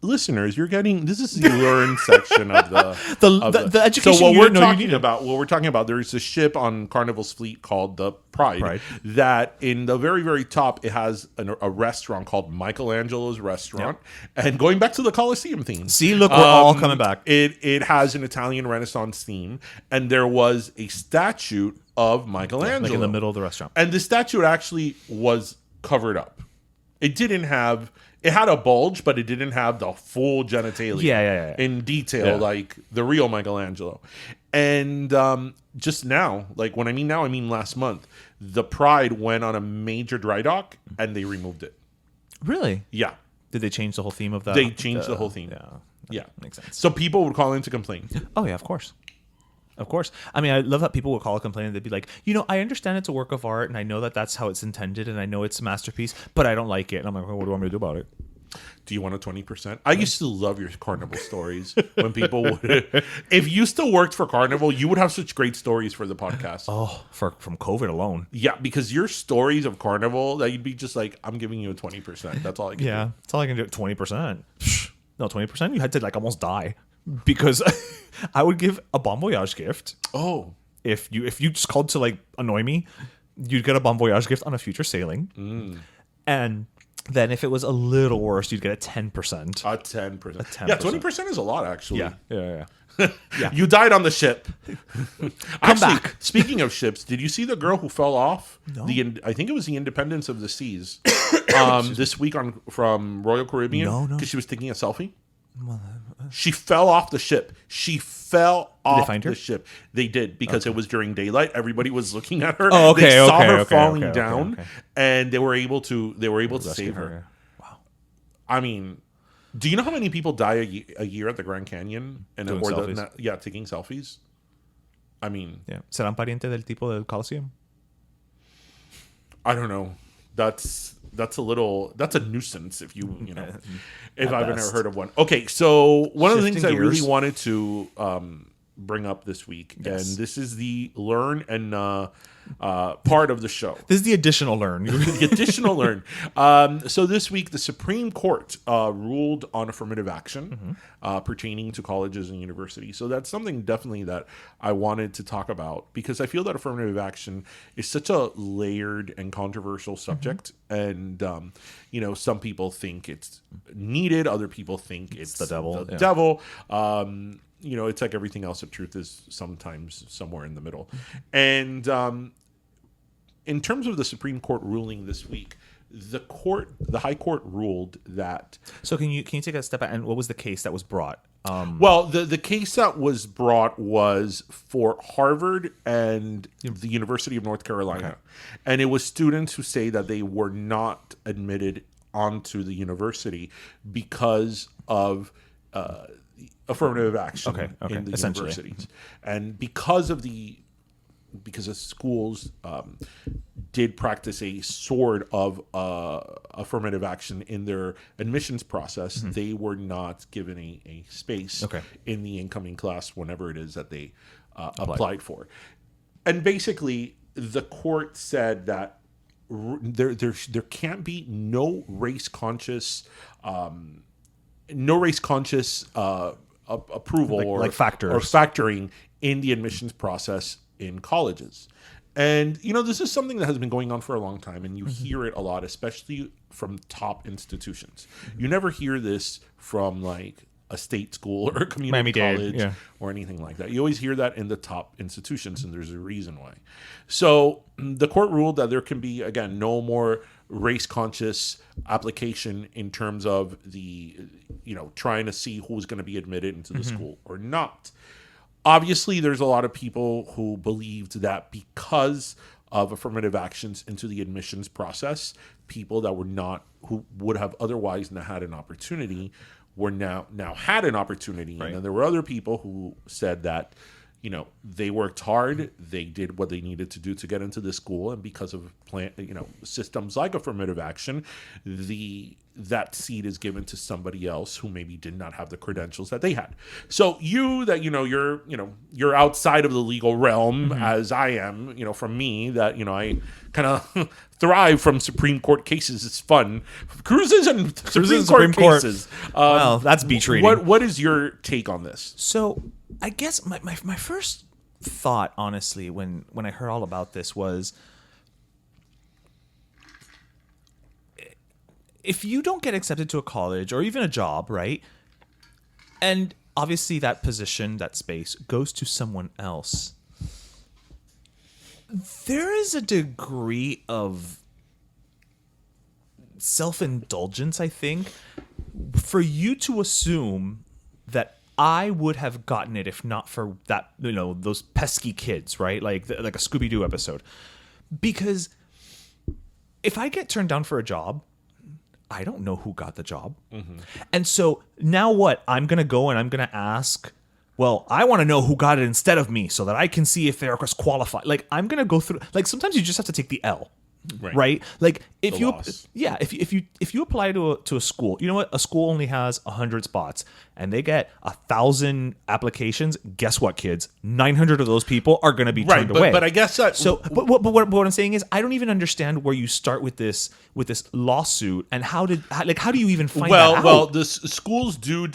Listeners, you're getting this is the learn section of the education. So what you we're didn't know you talking needed. about, there's a ship on Carnival's fleet called the Pride. That in the very, very top it has a restaurant called Michelangelo's Restaurant. Yep. And going back to the Colosseum theme. See, look, we're all coming back. It has an Italian Renaissance theme, and there was a statue of Michelangelo like in the middle of the restaurant. And the statue actually was covered up. It had a bulge, but it didn't have the full genitalia Yeah. in detail like the real Michelangelo. And just now, like when I mean now, I mean last month, the Pride went on a major dry dock and they removed it. Really? Yeah. Did they change the whole theme of that? They changed the whole theme. Yeah. Makes sense. So people would call in to complain. Oh, yeah, of course. Of course. I mean, I love that people would call a complaint and they'd be like, I understand it's a work of art and I know that that's how it's intended and I know it's a masterpiece, but I don't like it. And I'm like, well, what do you want me to do about it? Do you want a 20%? I used to love your Carnival stories when people would. If you still worked for Carnival, you would have such great stories for the podcast. Oh, from COVID alone. Yeah, because your stories of Carnival, that you'd be just like, I'm giving you a 20%. That's all I can do. Yeah, that's all I can do. 20%. No, 20%? You had to like almost die because I would give a Bon Voyage gift. Oh. If you just called to like annoy me, you'd get a Bon Voyage gift on a future sailing. And then if it was a little worse, you'd get a 10%. A 10%. Yeah, 20% is a lot, actually. Yeah. You died on the ship. Come back. Speaking of ships, did you see the girl who fell off? No. I think it was the Independence of the Seas this week from Royal Caribbean. No. Because she was taking a selfie. She fell off the ship. She fell off they find her? the ship. They did because it was during daylight. Everybody was looking at her. Oh, okay. They saw her okay, falling down, and they were able to save her. Yeah. Wow. I mean, do you know how many people die a year at the Grand Canyon Doing selfies? Taking selfies? I mean, Yeah. ¿Serán pariente del tipo del Colosseum? I don't know. That's a nuisance if if I've never heard of one. Okay, so one of the things I really wanted to bring up this week, Yes. and this is the learn and part of the show. This is the additional learn. The additional learn. So this week, the Supreme Court ruled on affirmative action pertaining to colleges and universities. So that's something definitely that I wanted to talk about, because I feel that affirmative action is such a layered and controversial subject. And, some people think it's needed. Other people think it's the devil. devil. It's like everything else. The truth is sometimes somewhere in the middle. And in terms of the Supreme Court ruling this week, the High Court ruled that. So can you take a step back, and what was the case that was brought? Well, the case that was brought was for Harvard and the University of North Carolina. Okay. And it was students who say that they were not admitted onto the university because of affirmative action in the universities. And because of schools did practice a sort of affirmative action in their admissions process, they were not given a space in the incoming class whenever it is that they applied for. And basically, the court said that there can't be no race conscious approval or factoring in the admissions process in colleges. And, this is something that has been going on for a long time, and you hear it a lot, especially from top institutions. You never hear this from like a state school or a community college or anything like that. You always hear that in the top institutions, and there's a reason why. So the court ruled that there can be, again, no more race-conscious application in terms of the, trying to see who's going to be admitted into the school or not. Obviously, there's a lot of people who believed that because of affirmative actions into the admissions process, people that who would have otherwise not had an opportunity were now had an opportunity. Right. And then there were other people who said that, they worked hard, they did what they needed to do to get into this school, and because of systems like affirmative action, that seat is given to somebody else who maybe did not have the credentials that they had. So you're outside of the legal realm, as I am, from me, that I kind of thrive from Supreme Court cases. It's fun. Cruises and Supreme Court cases. Well, that's beach reading. What is your take on this? So I guess my first thought, honestly, when I heard all about this was, if you don't get accepted to a college or even a job, right? And obviously that position, that space goes to someone else, there is a degree of self-indulgence, I think, for you to assume that I would have gotten it if not for that, those pesky kids, right? Like a Scooby-Doo episode. Because if I get turned down for a job, I don't know who got the job. And so now what? I'm going to go and I'm going to ask, well, I want to know who got it instead of me so that I can see if they're qualified. Like, I'm going to go through, like, sometimes you just have to take the L. Right? Like if you apply to a school, you know what? A school only has 100 spots and they get 1,000 applications. Guess what, kids? 900 of those people are going to be turned away. But I guess that. So, but what I'm saying is, I don't even understand where you start with this lawsuit, and how do you even find that out? Well, the schools do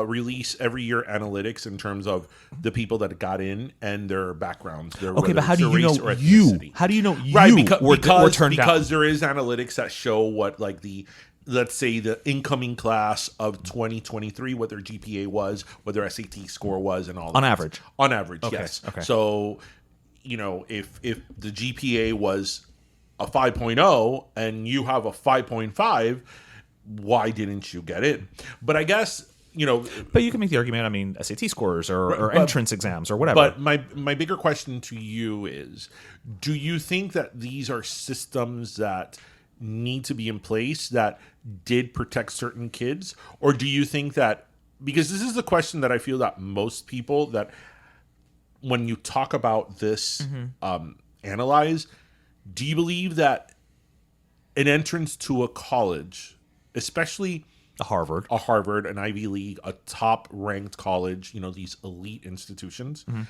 release every year analytics in terms of the people that got in and their backgrounds. But how do you know you? How do you know you? Right, because there is analytics that show what, like, let's say the incoming class of 2023, what their GPA was, what their SAT score was, and all that. On average, okay, yes. Okay. So, if the GPA was a 5.0 and you have a 5.5, why didn't you get in? But I guess, But you can make the argument, SAT scores or entrance exams or whatever. But my bigger question to you is, do you think that these are systems that need to be in place that did protect certain kids? Or do you think that, because this is the question that I feel that most people, that when you talk about this, analyze, do you believe that an entrance to a college, especially A Harvard, an Ivy League, a top ranked college, these elite institutions. Mm-hmm.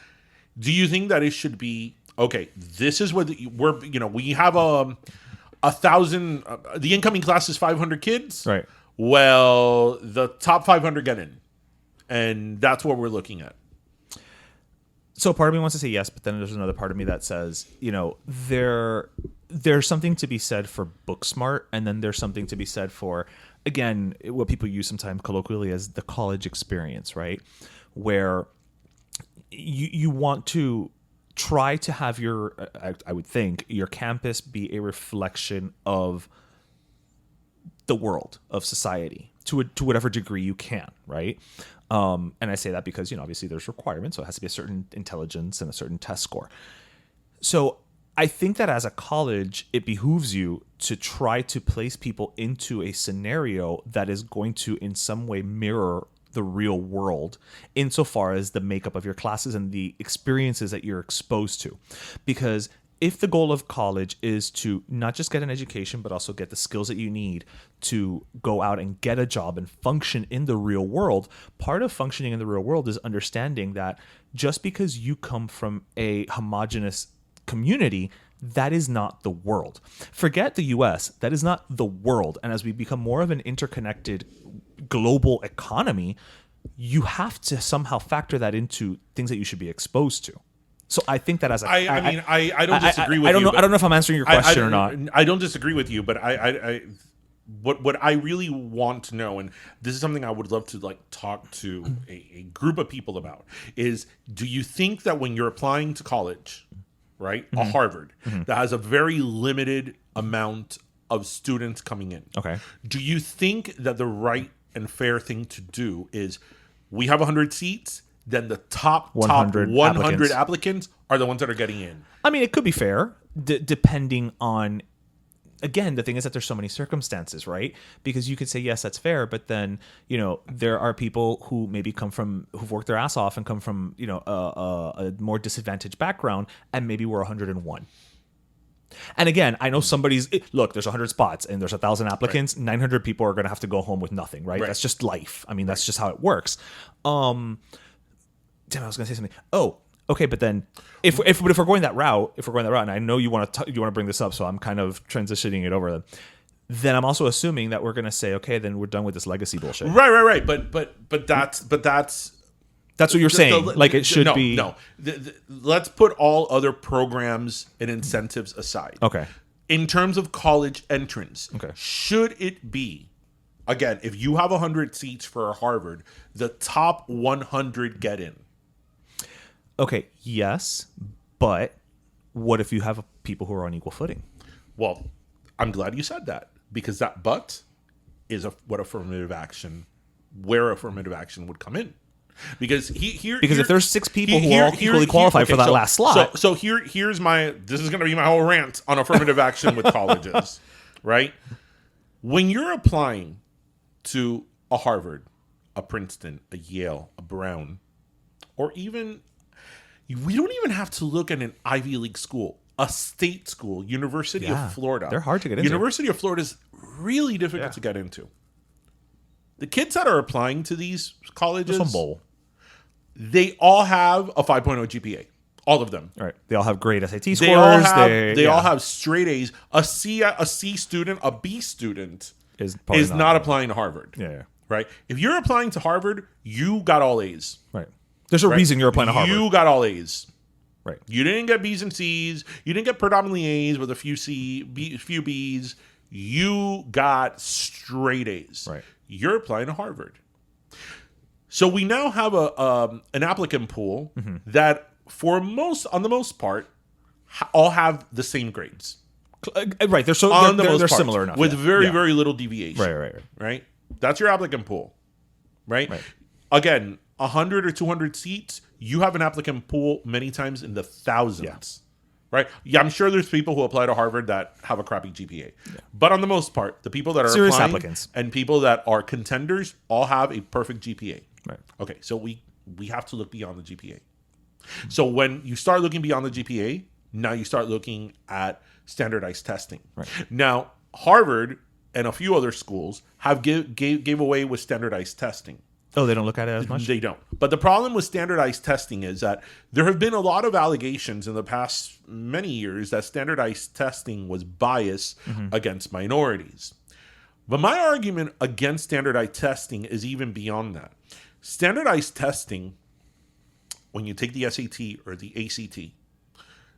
Do you think that it should be, okay, this is what we have 1,000, the incoming class is 500 kids. Right. Well, the top 500 get in. And that's what we're looking at. So part of me wants to say yes, but then there's another part of me that says, there's something to be said for book smart, and then there's something to be said for, again, what people use sometimes colloquially as the college experience, right? Where you want to try to have I would think, your campus be a reflection of the world, of society, to whatever degree you can, right? And I say that because, obviously there's requirements, so it has to be a certain intelligence and a certain test score. So I think that as a college, it behooves you to try to place people into a scenario that is going to in some way mirror the real world insofar as the makeup of your classes and the experiences that you're exposed to. Because if the goal of college is to not just get an education, but also get the skills that you need to go out and get a job and function in the real world, part of functioning in the real world is understanding that just because you come from a homogenous community, that is not the world. Forget the US, that is not the world. And as we become more of an interconnected global economy, you have to somehow factor that into things that you should be exposed to. So I think that as a, I don't disagree with you. I don't know if I'm answering your question or not. I don't disagree with you, but what I really want to know, and this is something I would love to talk to a group of people about, is do you think that when you're applying to college, right, a Harvard that has a very limited amount of students coming in, okay, do you think that the right and fair thing to do is we have 100 seats? Then the top 100 applicants are the ones that are getting in. I mean, it could be fair, depending on, again, the thing is that there's so many circumstances, right? Because you could say, yes, that's fair, but then, there are people who maybe who've worked their ass off and come from, a more disadvantaged background, and maybe we're 101. And again, I know look, there's 100 spots and there's 1,000 applicants. Right. 900 people are going to have to go home with nothing, right? That's just life. I mean, that's just how it works. Damn, I was going to say something. Oh, okay, but then if we're going that route, and I know you want to bring this up, so I'm kind of transitioning it over. Then I'm also assuming that we're going to say, okay, then we're done with this legacy bullshit. Right. But that's what you're saying. It should be. No. Let's put all other programs and incentives aside. Okay. In terms of college entrance, okay, should it be, again, if you have 100 seats for a Harvard, the top 100 get in? Okay, yes, but what if you have people who are on equal footing? Well, I'm glad you said that, because that but is where affirmative action would come in. Because if there's 6 people who are all equally qualified for that last slot. So here's this is going to be my whole rant on affirmative action with colleges, right? When you're applying to a Harvard, a Princeton, a Yale, a Brown, or even, we don't even have to look at an Ivy League school, a state school, University of Florida. They're hard to get into. University of Florida is really difficult to get into. The kids that are applying to these colleges, they all have a 5.0 GPA. All of them. Right. They all have great SAT scores. They all have straight A's. A C student, a B student is not applying to Harvard. Yeah. Right? If you're applying to Harvard, you got all A's. Right. There's a reason you're applying to Harvard. You got all A's. Right. You didn't get B's and C's. You didn't get predominantly A's with a few few B's. You got straight A's. Right. You're applying to Harvard. So we now have an applicant pool that, on the most part, all have the same grades. Right. They're similar enough. With very little deviation. Right. That's your applicant pool. Right? Again, 100 or 200 seats, you have an applicant pool many times in the thousands. Yeah. Right? Yeah, I'm sure there's people who apply to Harvard that have a crappy GPA. Yeah. But on the most part, the people that are serious applying applicants and people that are contenders all have a perfect GPA. Right. Okay, so we have to look beyond the GPA. So when you start looking beyond the GPA, now you start looking at standardized testing. Right. Now, Harvard and a few other schools have gave away with standardized testing. Oh, they don't look at it as much? They don't. But the problem with standardized testing is that there have been a lot of allegations in the past many years that standardized testing was biased against minorities. But my argument against standardized testing is even beyond that. Standardized testing, when you take the SAT or the ACT,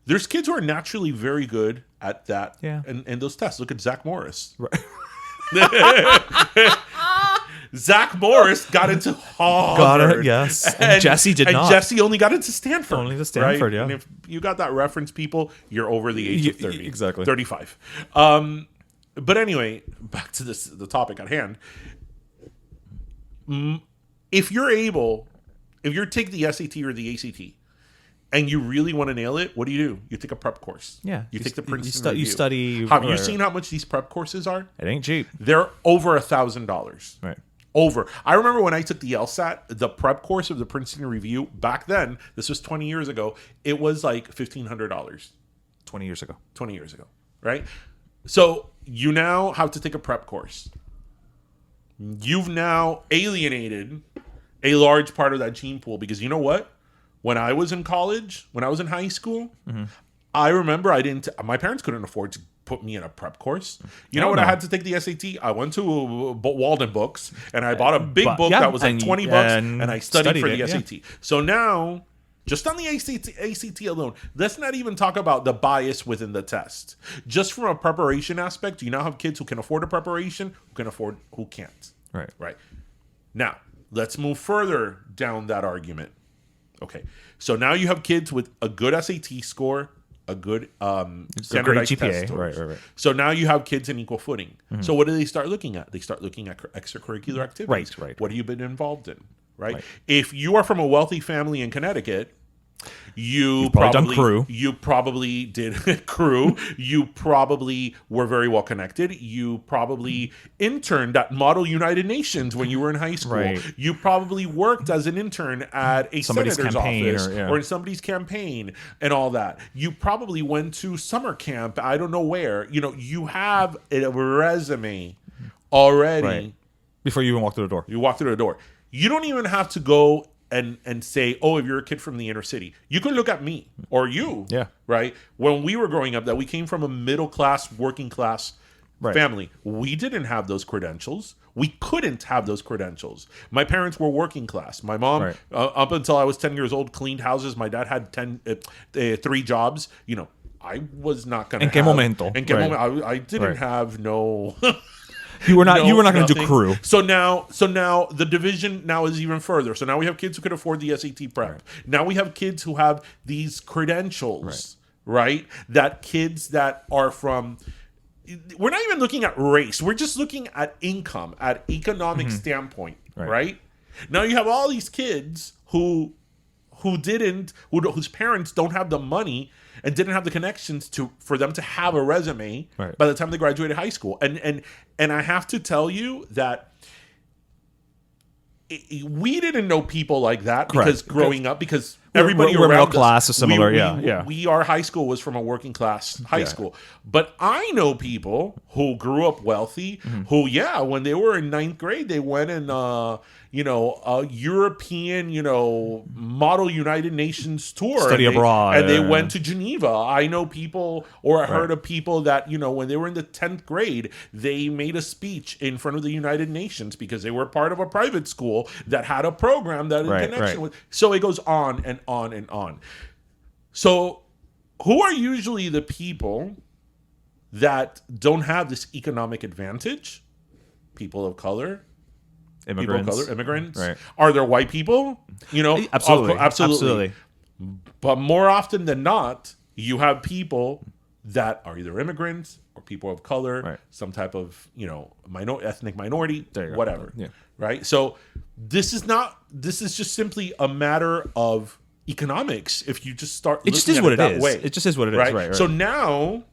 there's kids who are naturally very good at that and those tests. Look at Zach Morris. Right. Zach Morris got into Harvard. Got it, yes. And Jesse did not. And Jesse only got into Stanford. Only to Stanford, right? yeah. And if you got that reference, people, you're over the age of 30. Exactly. 35. But anyway, back to the topic at hand. If you take the SAT or the ACT, and you really want to nail it, what do? You take a prep course. Yeah. You take the Princeton Review. You study. Have you seen how much these prep courses are? It ain't cheap. They're over $1,000. Right. Over. I remember when I took the LSAT, the prep course of the Princeton Review, back then, this was 20 years ago, it was like $1,500. 20 years ago. 20 years ago, right? So you now have to take a prep course. You've now alienated a large part of that gene pool because you know what? When I was in college, when I was in high school, I remember my parents couldn't afford to put me in a prep course. You know what? I had to take the SAT. I went to Walden Books and I bought a big book that was like $20 and I studied for the SAT. So now, just on the ACT alone, let's not even talk about the bias within the test. Just from a preparation aspect, you now have kids who can afford a preparation, who can't. Right. Now, let's move further down that argument. Okay, so now you have kids with a good SAT score, a good standardized GPA. test scores. Right. So now you have kids in equal footing. So what do they start looking at? They start looking at extracurricular activities. Right. What have you been involved in? Right. If you are from a wealthy family in Connecticut, you've probably done crew. You probably did crew. You probably were very well connected. You probably interned at Model United Nations when you were in high school. Right. You probably worked as an intern at a Somebody's senator's campaign office or in somebody's campaign and all that. You probably went to summer camp. I don't know where. You have a resume already. Right. Before you even walk through the door. You walk through the door. You don't even have to go and say, oh, if you're a kid from the inner city. You could look at me or you, right? When we were growing up, that we came from a middle class, working class family. We didn't have those credentials. We couldn't have those credentials. My parents were working class. My mom, up until I was 10 years old, cleaned houses. My dad had 3 jobs. I was not going to have... En qué momento? I didn't have no... You were not going to do crew. So now the division now is even further. So now we have kids who can afford the SAT prep. Now we have kids who have these credentials, right? That kids that are from... We're not even looking at race. We're just looking at income, at economic standpoint, right? Now you have all these kids whose parents don't have the money and didn't have the connections for them to have a resume by the time they graduated high school. And I have to tell you that we didn't know people like that because growing up, because everybody we're around middle class or similar, our high school was from a working class high school. But I know people who grew up wealthy who, when they were in 9th grade, they went and a European, Model United Nations tour. Study abroad. And they went to Geneva. I know people, or I heard of people that, when they were in the 10th grade, they made a speech in front of the United Nations because they were part of a private school that had a program that in connection with. So it goes on and on and on. So who are usually the people that don't have this economic advantage? People of color. Immigrants. Right. Are there white people? Absolutely. But more often than not, you have people that are either immigrants or people of color, some type of ethnic minority, whatever. Right. So this is just simply a matter of economics. If you just start, it just is what it is. Way, it just is what it is. Right. So now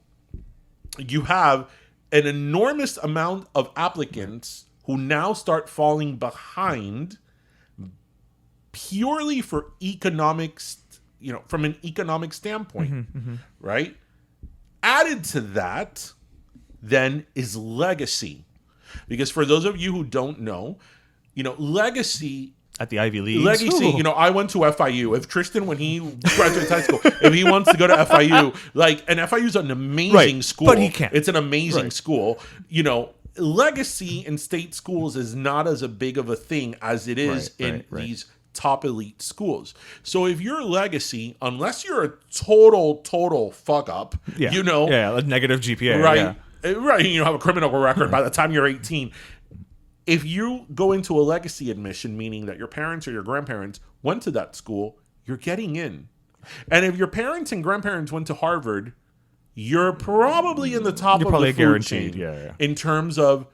you have an enormous amount of applicants who now start falling behind purely for economics, from an economic standpoint, right? Added to that, then, is legacy. Because for those of you who don't know, legacy At the Ivy League. Legacy, I went to FIU. If Tristan, when he graduates high school, if he wants to go to FIU, and FIU is an amazing school. But he can't. It's an amazing school. Legacy in state schools is not as big of a thing as it is in these top elite schools. So if you're legacy, unless you're a total fuck up, a negative GPA. Right. Yeah. Right. You have a criminal record by the time you're 18. If you go into a legacy admission, meaning that your parents or your grandparents went to that school, you're getting in. And if your parents and grandparents went to Harvard, you're probably in the top of the food chain in terms of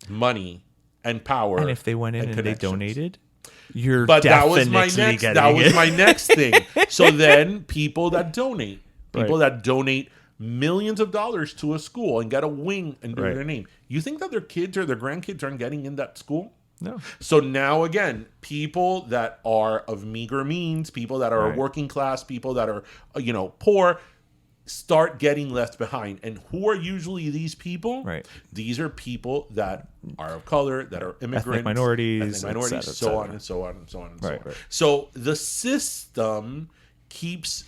money and power. And if they went in and they donated, you're but definitely that was my next thing. So then people that donate millions of dollars to a school and get a wing under their name. You think that their kids or their grandkids aren't getting in that school? No. So now again, people that are of meager means, people that are working class, people that are poor, start getting left behind. And who are usually these people? Right. These are people that are of color, that are immigrants, ethnic minorities, so on and so on and so on and so on. Right. So the system keeps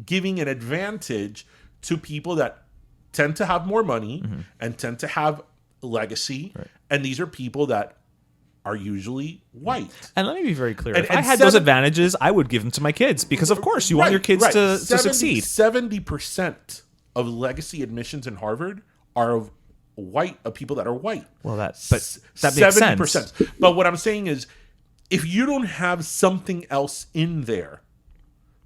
giving an advantage to people that tend to have more money and tend to have legacy. Right. And these are people that are usually white. And let me be very clear. If I had those advantages, I would give them to my kids because, of course, you want your kids to succeed. 70% of legacy admissions in Harvard are of people that are white. Well, that makes sense. But what I'm saying is, if you don't have something else in there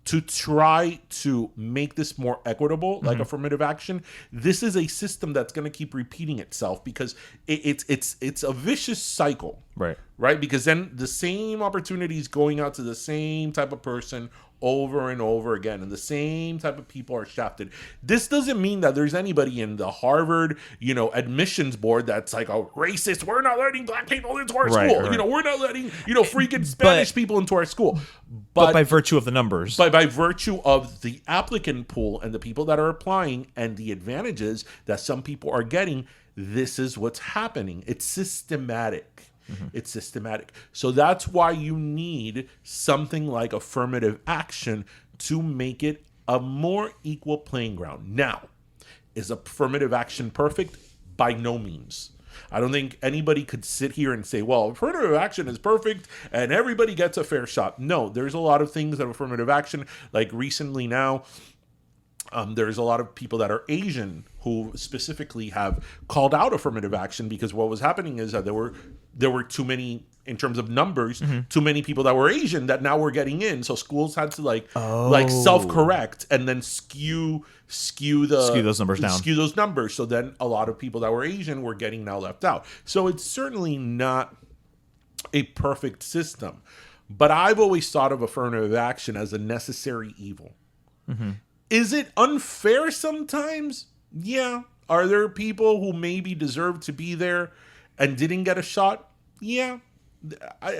to try to make this more equitable, like affirmative action, this is a system that's going to keep repeating itself because it's a vicious cycle, right? Because then the same opportunities going out to the same type of person over and over again, and the same type of people are shafted. This doesn't mean that there's anybody in the Harvard, admissions board that's like a racist. We're not letting black people into our school. Right. We're not letting freaking Spanish people into our school. But by virtue of the numbers, by virtue of the applicant pool and the people that are applying and the advantages that some people are getting, this is what's happening. It's systematic. It's systematic. So that's why you need something like affirmative action to make it a more equal playing ground. Now, is affirmative action perfect? By no means. I don't think anybody could sit here and say, well, affirmative action is perfect and everybody gets a fair shot. No, there's a lot of things that affirmative action, like recently now, there's a lot of people that are Asian who specifically have called out affirmative action because what was happening is that there were too many, in terms of numbers, too many people that were Asian that now were getting in. So schools had to like self-correct and then skew those numbers down. Skew those numbers. So then a lot of people that were Asian were getting now left out. So it's certainly not a perfect system. But I've always thought of affirmative action as a necessary evil. Is it unfair sometimes? Yeah. Are there people who maybe deserve to be there and didn't get a shot? Yeah.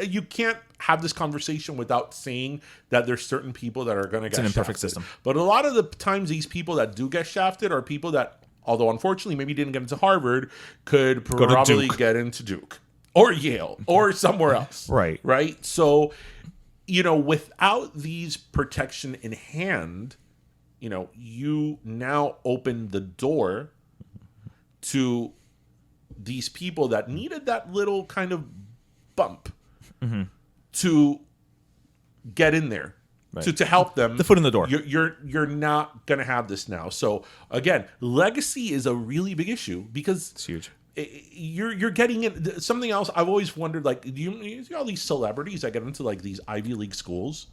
You can't have this conversation without saying that there's certain people that are going to get shafted. It's an imperfect system. But a lot of the times these people that do get shafted are people that, although unfortunately maybe didn't get into Harvard, could probably get into Duke or Yale or somewhere else. Right? So, without these protection in hand, you now open the door to these people that needed that little kind of bump to get in there, to help them. The foot in the door. You're not going to have this now. So again, legacy is a really big issue because it's huge. You're getting in. Something else I've always wondered, like, do you see all these celebrities that get into like these Ivy League schools?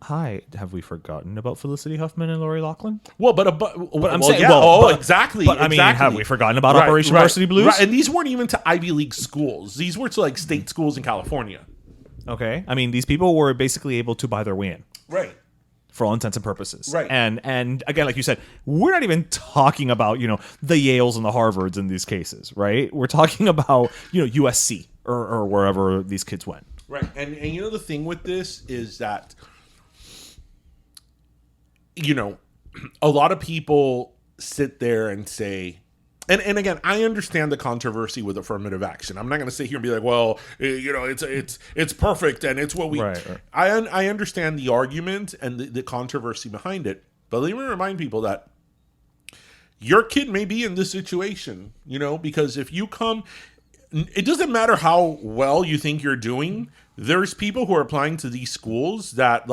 Hi, have we forgotten about Felicity Huffman and Lori Loughlin? Well, but I'm saying, exactly. But I mean, have we forgotten about Operation Varsity Blues? Right. And these weren't even to Ivy League schools. These were to like state schools in California. Okay. I mean, these people were basically able to buy their way in. Right. For all intents and purposes. Right. And again, like you said, we're not even talking about, the Yales and the Harvards in these cases, right? We're talking about, USC or wherever these kids went. Right. And the thing with this is that, a lot of people sit there and say, And again, I understand the controversy with affirmative action. I'm not going to sit here and be like, well, it's perfect and it's what we. Right. I understand the argument and the controversy behind it, but let me remind people that your kid may be in this situation, because if you come, it doesn't matter how well you think you're doing. There's people who are applying to these schools that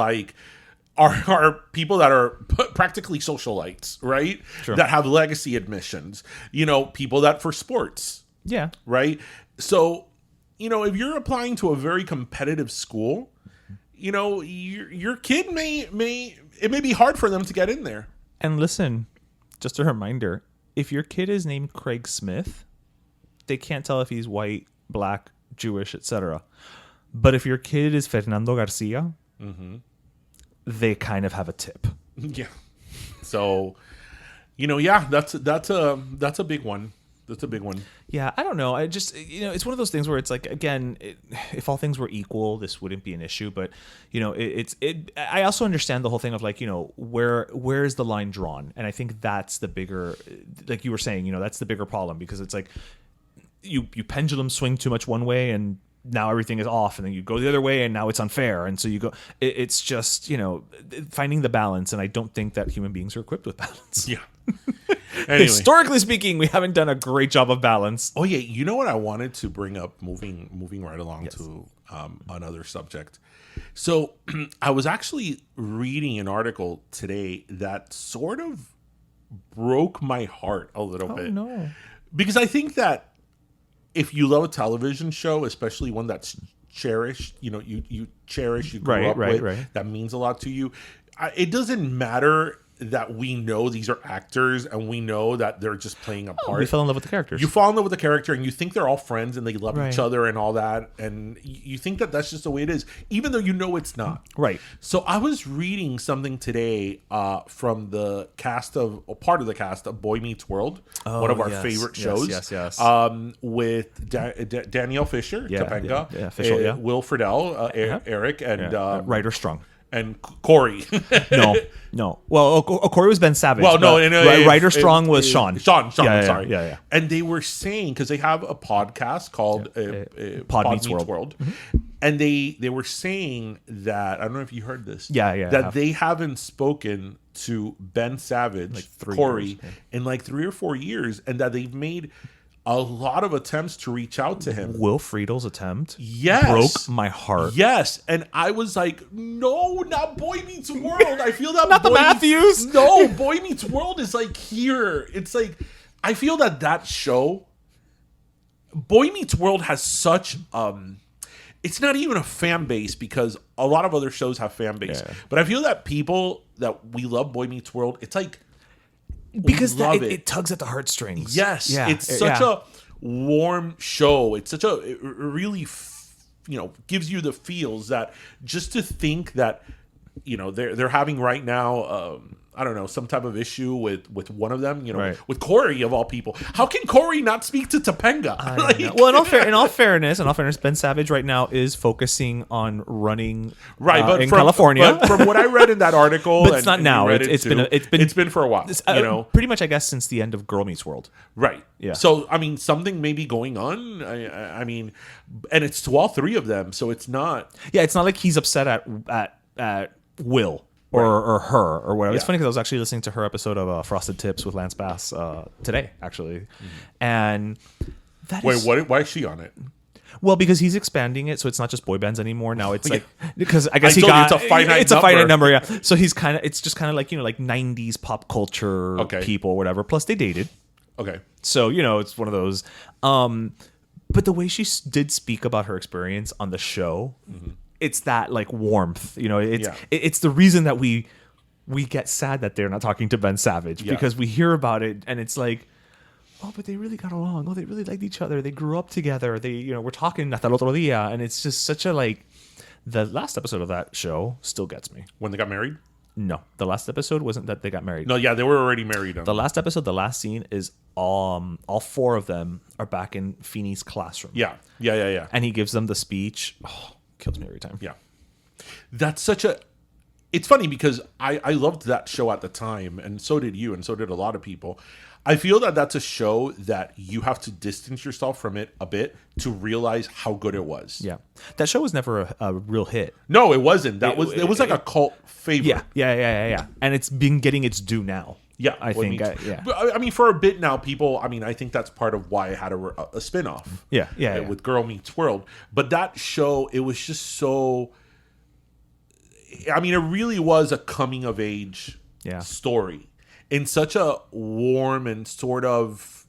are people that are practically socialites, right? Sure. That have legacy admissions, people that for sports, Yeah. right? So, if you're applying to a very competitive school, your kid may be hard for them to get in there. And listen, just a reminder, if your kid is named Craig Smith, they can't tell if he's white, black, Jewish, etc. But if your kid is Fernando Garcia, they kind of have a tip. Yeah. So, that's a big one. That's a big one. Yeah, I don't know. I just, it's one of those things where it's like, again, if all things were equal, this wouldn't be an issue. But, I also understand the whole thing of where is the line drawn? And I think that's the bigger, like you were saying, that's the bigger problem, because it's like you pendulum swing too much one way and now everything is off, and then you go the other way and now it's unfair. And so you go, it's just, finding the balance. And I don't think that human beings are equipped with balance. Yeah. Anyway. Historically speaking, we haven't done a great job of balance. Oh yeah, you know what I wanted to bring up, moving right along to another subject. So I was actually reading an article today that sort of broke my heart a little bit. No. Because I think that if you love a television show, especially one that's cherished, you cherish, you grew up with, that means a lot to you. It doesn't matter that we know these are actors and we know that they're just playing a part. We fell in love with the characters. You fall in love with the character and you think they're all friends and they love each other and all that. And you think that that's just the way it is, even though it's not. Right. So I was reading something today from the cast of Boy Meets World, one of our favorite shows. Yes. With Danielle Fisher, Topanga, Official, Will Friedle, Eric, and Ryder Strong. And Corey. No. Well, Corey was Ben Savage. Well, no, Ryder Strong was Sean. Sean. Sorry. Yeah. And they were saying, because they have a podcast called Pod Meets World. Mm-hmm. And they were saying that, I don't know if you heard this. Yeah. That they haven't spoken to Ben Savage, Corey, in 3 or 4 years, and that they've made a lot of attempts to reach out to him. Will Friedel's attempt broke my heart. Yes. And I was like, no, not Boy Meets World. I feel that not the Matthews. No, Boy Meets World is here. It's I feel that show, Boy Meets World, has such it's not even a fan base, because a lot of other shows have fan base. Yeah. But I feel that people that we love Boy Meets World, it's because it tugs at the heartstrings. Yes. Yeah. It's such a warm show. It's it really, gives you the feels that just to think that, they're having right now, I don't know, some type of issue with one of them, with Corey of all people. How can Corey not speak to Topanga? Well, in all fairness, Ben Savage right now is focusing on running but in California. But from what I read in that article, but it's not now. It's been for a while. Pretty much, I guess, since the end of Girl Meets World. Right. Yeah. So something may be going on. I mean, and it's to all three of them, so it's not. Yeah, it's not like he's upset at Will. Or her, or whatever. Yeah. It's funny because I was actually listening to her episode of Frosted Tips with Lance Bass today, actually. Mm-hmm. And why is she on it? Well, because he's expanding it, so it's not just boy bands anymore. Now it's because I guess it's a finite number. Yeah. So it's just kind of like 90s pop culture people, or whatever. Plus they dated. Okay. So it's one of those. But the way she did speak about her experience on the show. Mm-hmm. It's that warmth, it's the reason that we get sad that they're not talking to Ben Savage, because we hear about it and it's like, oh, but they really got along. Oh, they really liked each other. They grew up together. They, we're talking hasta el otro dia. And it's just such a the last episode of that show still gets me. When they got married? No, the last episode wasn't that they got married. No, yeah, they were already married. The last episode, the last scene is all four of them are back in Feeney's classroom. Yeah. And he gives them the speech. Oh, kills me every time. Yeah. That's it's funny because I loved that show at the time, and so did you, and so did a lot of people. I feel that that's a show that you have to distance yourself from it a bit to realize how good it was. Yeah, that show was never a real hit. No, it wasn't. It was like a cult favorite. Yeah. And it's been getting its due now. Yeah, I think. I mean, for a bit now, people. I mean, I think that's part of why it had a spinoff. Yeah. With Girl Meets World. But that show, it was just so. I mean, it really was a coming of age story in such a warm and sort of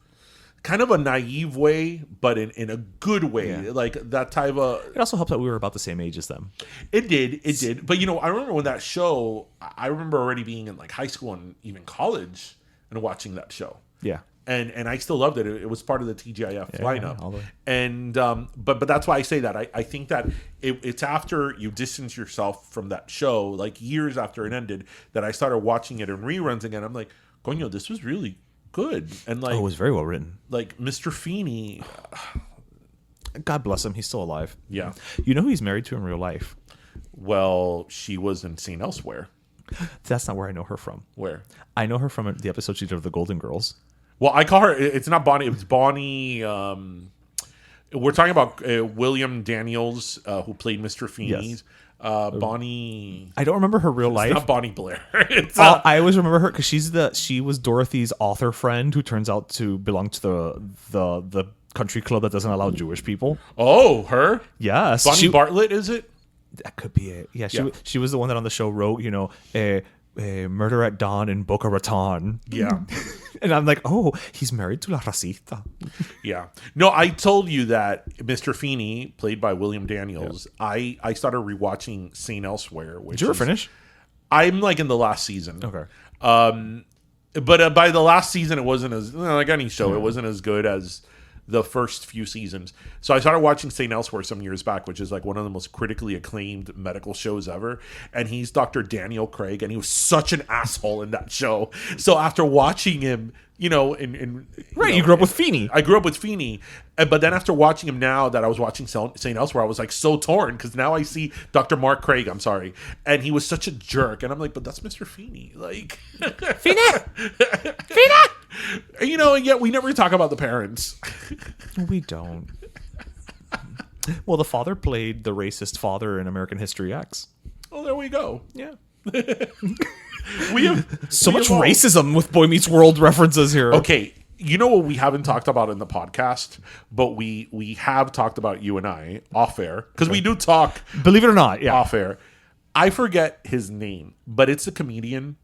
kind of a naive way, but in a good way, like that type of. It also helped that we were about the same age as them. It did. But I remember when that show. I remember already being in like high school and even college and watching that show. Yeah. And I still loved it. It was part of the TGIF lineup. Yeah, and but that's why I say that. I think that it's after you distance yourself from that show, like years after it ended, that I started watching it in reruns again. I'm like, coño, this was really good. And like, it was very well written. Like Mr. Feeney. God bless him. He's still alive. Yeah. You know who he's married to in real life? Well, she was in Seen Elsewhere. That's not where I know her from. Where? I know her from the episode she did of The Golden Girls. Well, I call her. It's not Bonnie. It's Bonnie. We're talking about William Daniels, who played Mr. Feeney. Yes. Bonnie. I don't remember her real life. It's not Bonnie Blair. I always remember her because she was Dorothy's author friend who turns out to belong to the country club that doesn't allow Jewish people. Oh, her. Yes, Bonnie Bartlett, is it? That could be it. Yeah, she was the one that on the show wrote, Murder at Dawn in Boca Raton. Yeah. And I'm like, oh, he's married to La Racista. Yeah. No, I told you that Mr. Feeney, played by William Daniels, I started rewatching Seen Elsewhere. Which Did you ever finish? I'm like in the last season. Okay. But by the last season, it wasn't as, like any show, it wasn't as good as the first few seasons. So I started watching St. Elsewhere some years back, which is like one of the most critically acclaimed medical shows ever. And he's Dr. Daniel Craig, and he was such an asshole in that show. So after watching him, you grew up with Feeney. I grew up with Feeney. But then after watching him now that I was watching St. Elsewhere, I was like so torn because now I see Dr. Mark Craig, I'm sorry. And he was such a jerk. And I'm like, but that's Mr. Feeney. Like, Feeney! And yet we never talk about the parents. We don't. Well, the father played the racist father in American History X. Oh, there we go. Yeah. We have so much racism with Boy Meets World references here. Okay, you know what we haven't talked about in the podcast, but we have talked about you and I off air because we do talk. Believe it or not, yeah, off air. I forget his name, but it's a comedian.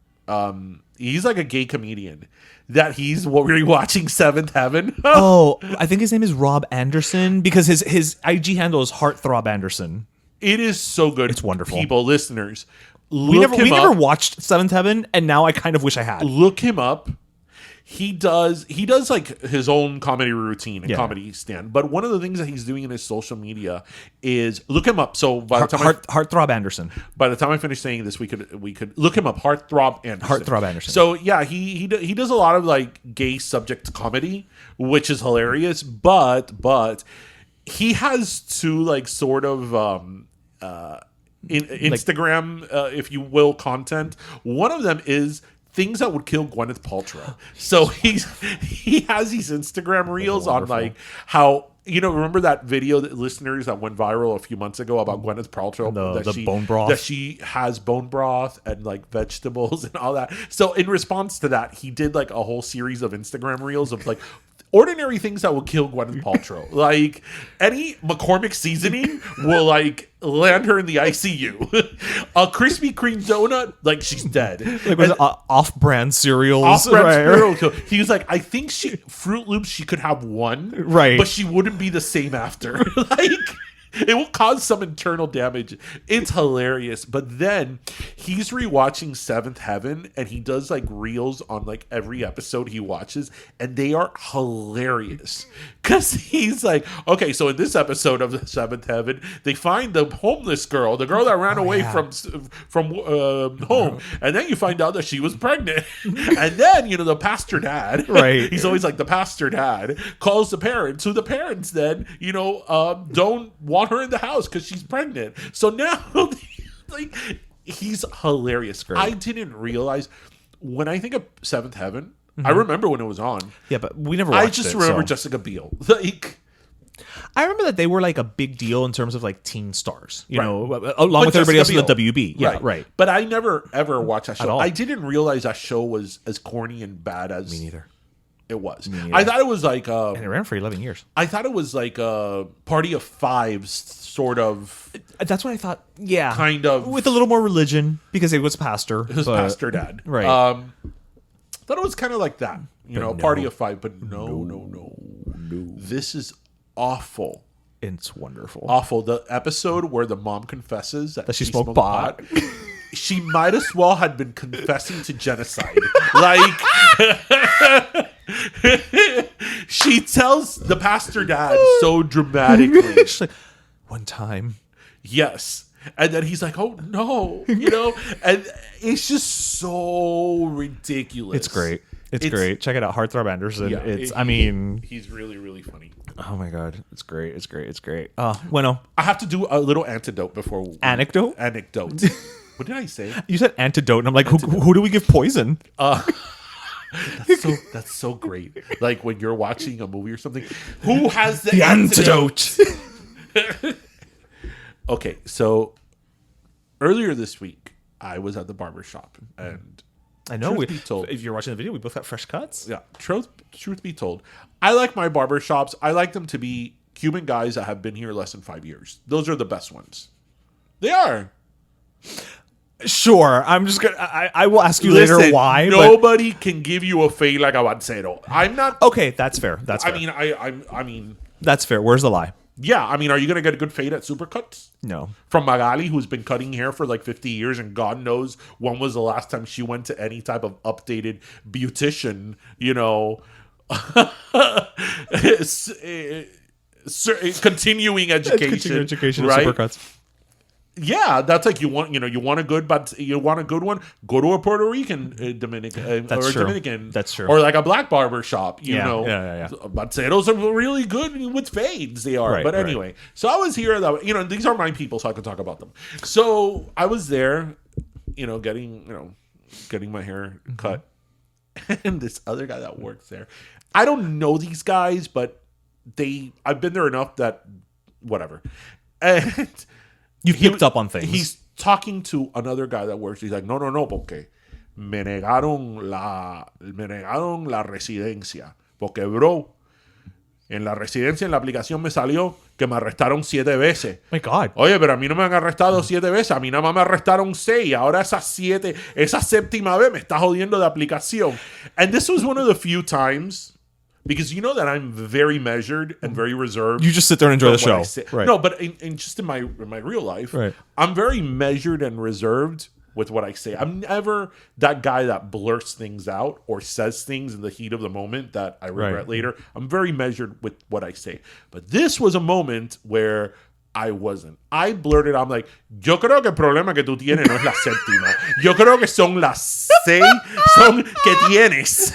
He's like a gay comedian that he's rewatching Seventh Heaven. Oh, I think his name is Rob Anderson because his IG handle is Heartthrob Anderson. It is so good. It's wonderful. People, listeners. We never watched Seventh Heaven, and now I kind of wish I had. Look him up. He does like his own comedy routine and comedy stand. But one of the things that he's doing in his social media is look him up. So by the time Heartthrob Anderson. By the time I finish saying this, we could look him up. Heartthrob Anderson. Heartthrob Anderson. So yeah, he does a lot of like gay subject comedy, which is hilarious. But he has two like sort of Instagram, if you will, content. One of them is things that would kill Gwyneth Paltrow. So he has these Instagram reels on like how remember that video that listeners that went viral a few months ago about Gwyneth Paltrow, the bone broth, that she has bone broth and like vegetables and all that. So in response to that, he did like a whole series of Instagram reels of like ordinary things that will kill Gwyneth Paltrow. Like any McCormick seasoning will like land her in the ICU. A Krispy Kreme donut, like she's dead. Like was off-brand cereals. Off-brand cereal. He was like, I think Fruit Loops she could have one, right? But she wouldn't be the same after. Like it will cause some internal damage. It's hilarious. But then he's rewatching Seventh Heaven and he does like reels on like every episode he watches, and they are hilarious. Cause he's like, okay, so in this episode of the Seventh Heaven, they find the homeless girl, the girl that ran away from home, and then you find out that she was pregnant. And then the pastor dad, right? He's always like the pastor dad calls the parents, who the parents then don't want her in the house because she's pregnant. So now like he's hilarious. Great. I didn't realize when I think of Seventh Heaven, I remember when it was on. Yeah, but we never watched it. I just remember so. Jessica Biel. Like, I remember that they were like a big deal in terms of like teen stars, you Right. know, along But with everybody else Jessica in the WB. Yeah, right. But I never ever watched that show. all. I didn't realize that show was as corny and bad as Me neither. it was. neither. I thought it was like And it ran for 11 years. I thought it was like a Party of Fives sort of That's what I thought. Yeah. kind of With a little more religion because it was pastor. his but- pastor dad. Right. Thought it was kind of like that. You know, no. Party of Five, but no. This is awful. It's wonderful. Awful. The episode where the mom confesses that she smoked pot. She might as well had been confessing to genocide. Like, she tells the pastor dad so dramatically. She's like, one time. Yes. And then he's like, oh no, you know? And it's just so ridiculous. It's great. It's great. Check it out. Heartthrob Anderson. Yeah, he's really, really funny. Oh my God. It's great. It's great. It's great. Bueno. I have to do a little antidote before Anecdote? Anecdote. What did I say? You said antidote, and I'm like, who do we give poison? That's so great. Like when you're watching a movie or something, who has the, The antidote. Okay, so earlier this week, I was at the barber shop, and I know. Truth be told- If you're watching the video, we both got fresh cuts. yeah, truth be told, I like my barber shops. I like them to be Cuban guys that have been here less than 5 years. Those are the best ones. They are. Sure. I'm just gonna. I will ask you later Listen, why. nobody can give you a fade like Avancero. I'm not. But, okay, that's fair. That's fair. I mean, That's fair. Where's the lie? yeah. I mean, are you gonna get a good fade at Supercuts? No. From Magali, who's been cutting hair for like 50 years, and God knows when was the last time she went to any type of updated beautician, you know, continuing education, right? Supercuts. Yeah, that's like you want a good one. Go to a Puerto Rican Dominican That's or a true. Dominican, That's true. or like a black barber shop. You Yeah, know, yeah. Banceros are really good with fades. They are, Right, but right. anyway. So I was here. These are my people, so I can talk about them. So I was there, getting my hair cut, and this other guy that works there. I don't know these guys, but I've been there enough that whatever, and. You picked up on things. He's talking to another guy that works. He's like, no, porque me negaron la residencia. Porque, bro, en la residencia, en la aplicación me salió que me arrestaron 7 veces. My God. Oye, pero a mí no me han arrestado 7 veces. A mí nada más me arrestaron 6. Ahora esa 7ª vez me está jodiendo de aplicación. And this was one of the few times, because you know that I'm very measured and very reserved. You just sit there and enjoy the What I show. say. Right. No, but in my real life, Right. I'm very measured and reserved with what I say. I'm never that guy that blurts things out or says things in the heat of the moment that I regret Right. later. I'm very measured with what I say. But this was a moment where I wasn't. I blurted out, I'm like, yo creo que el problema que tú tienes no es la 7ª. Yo creo que son las 6 que tienes.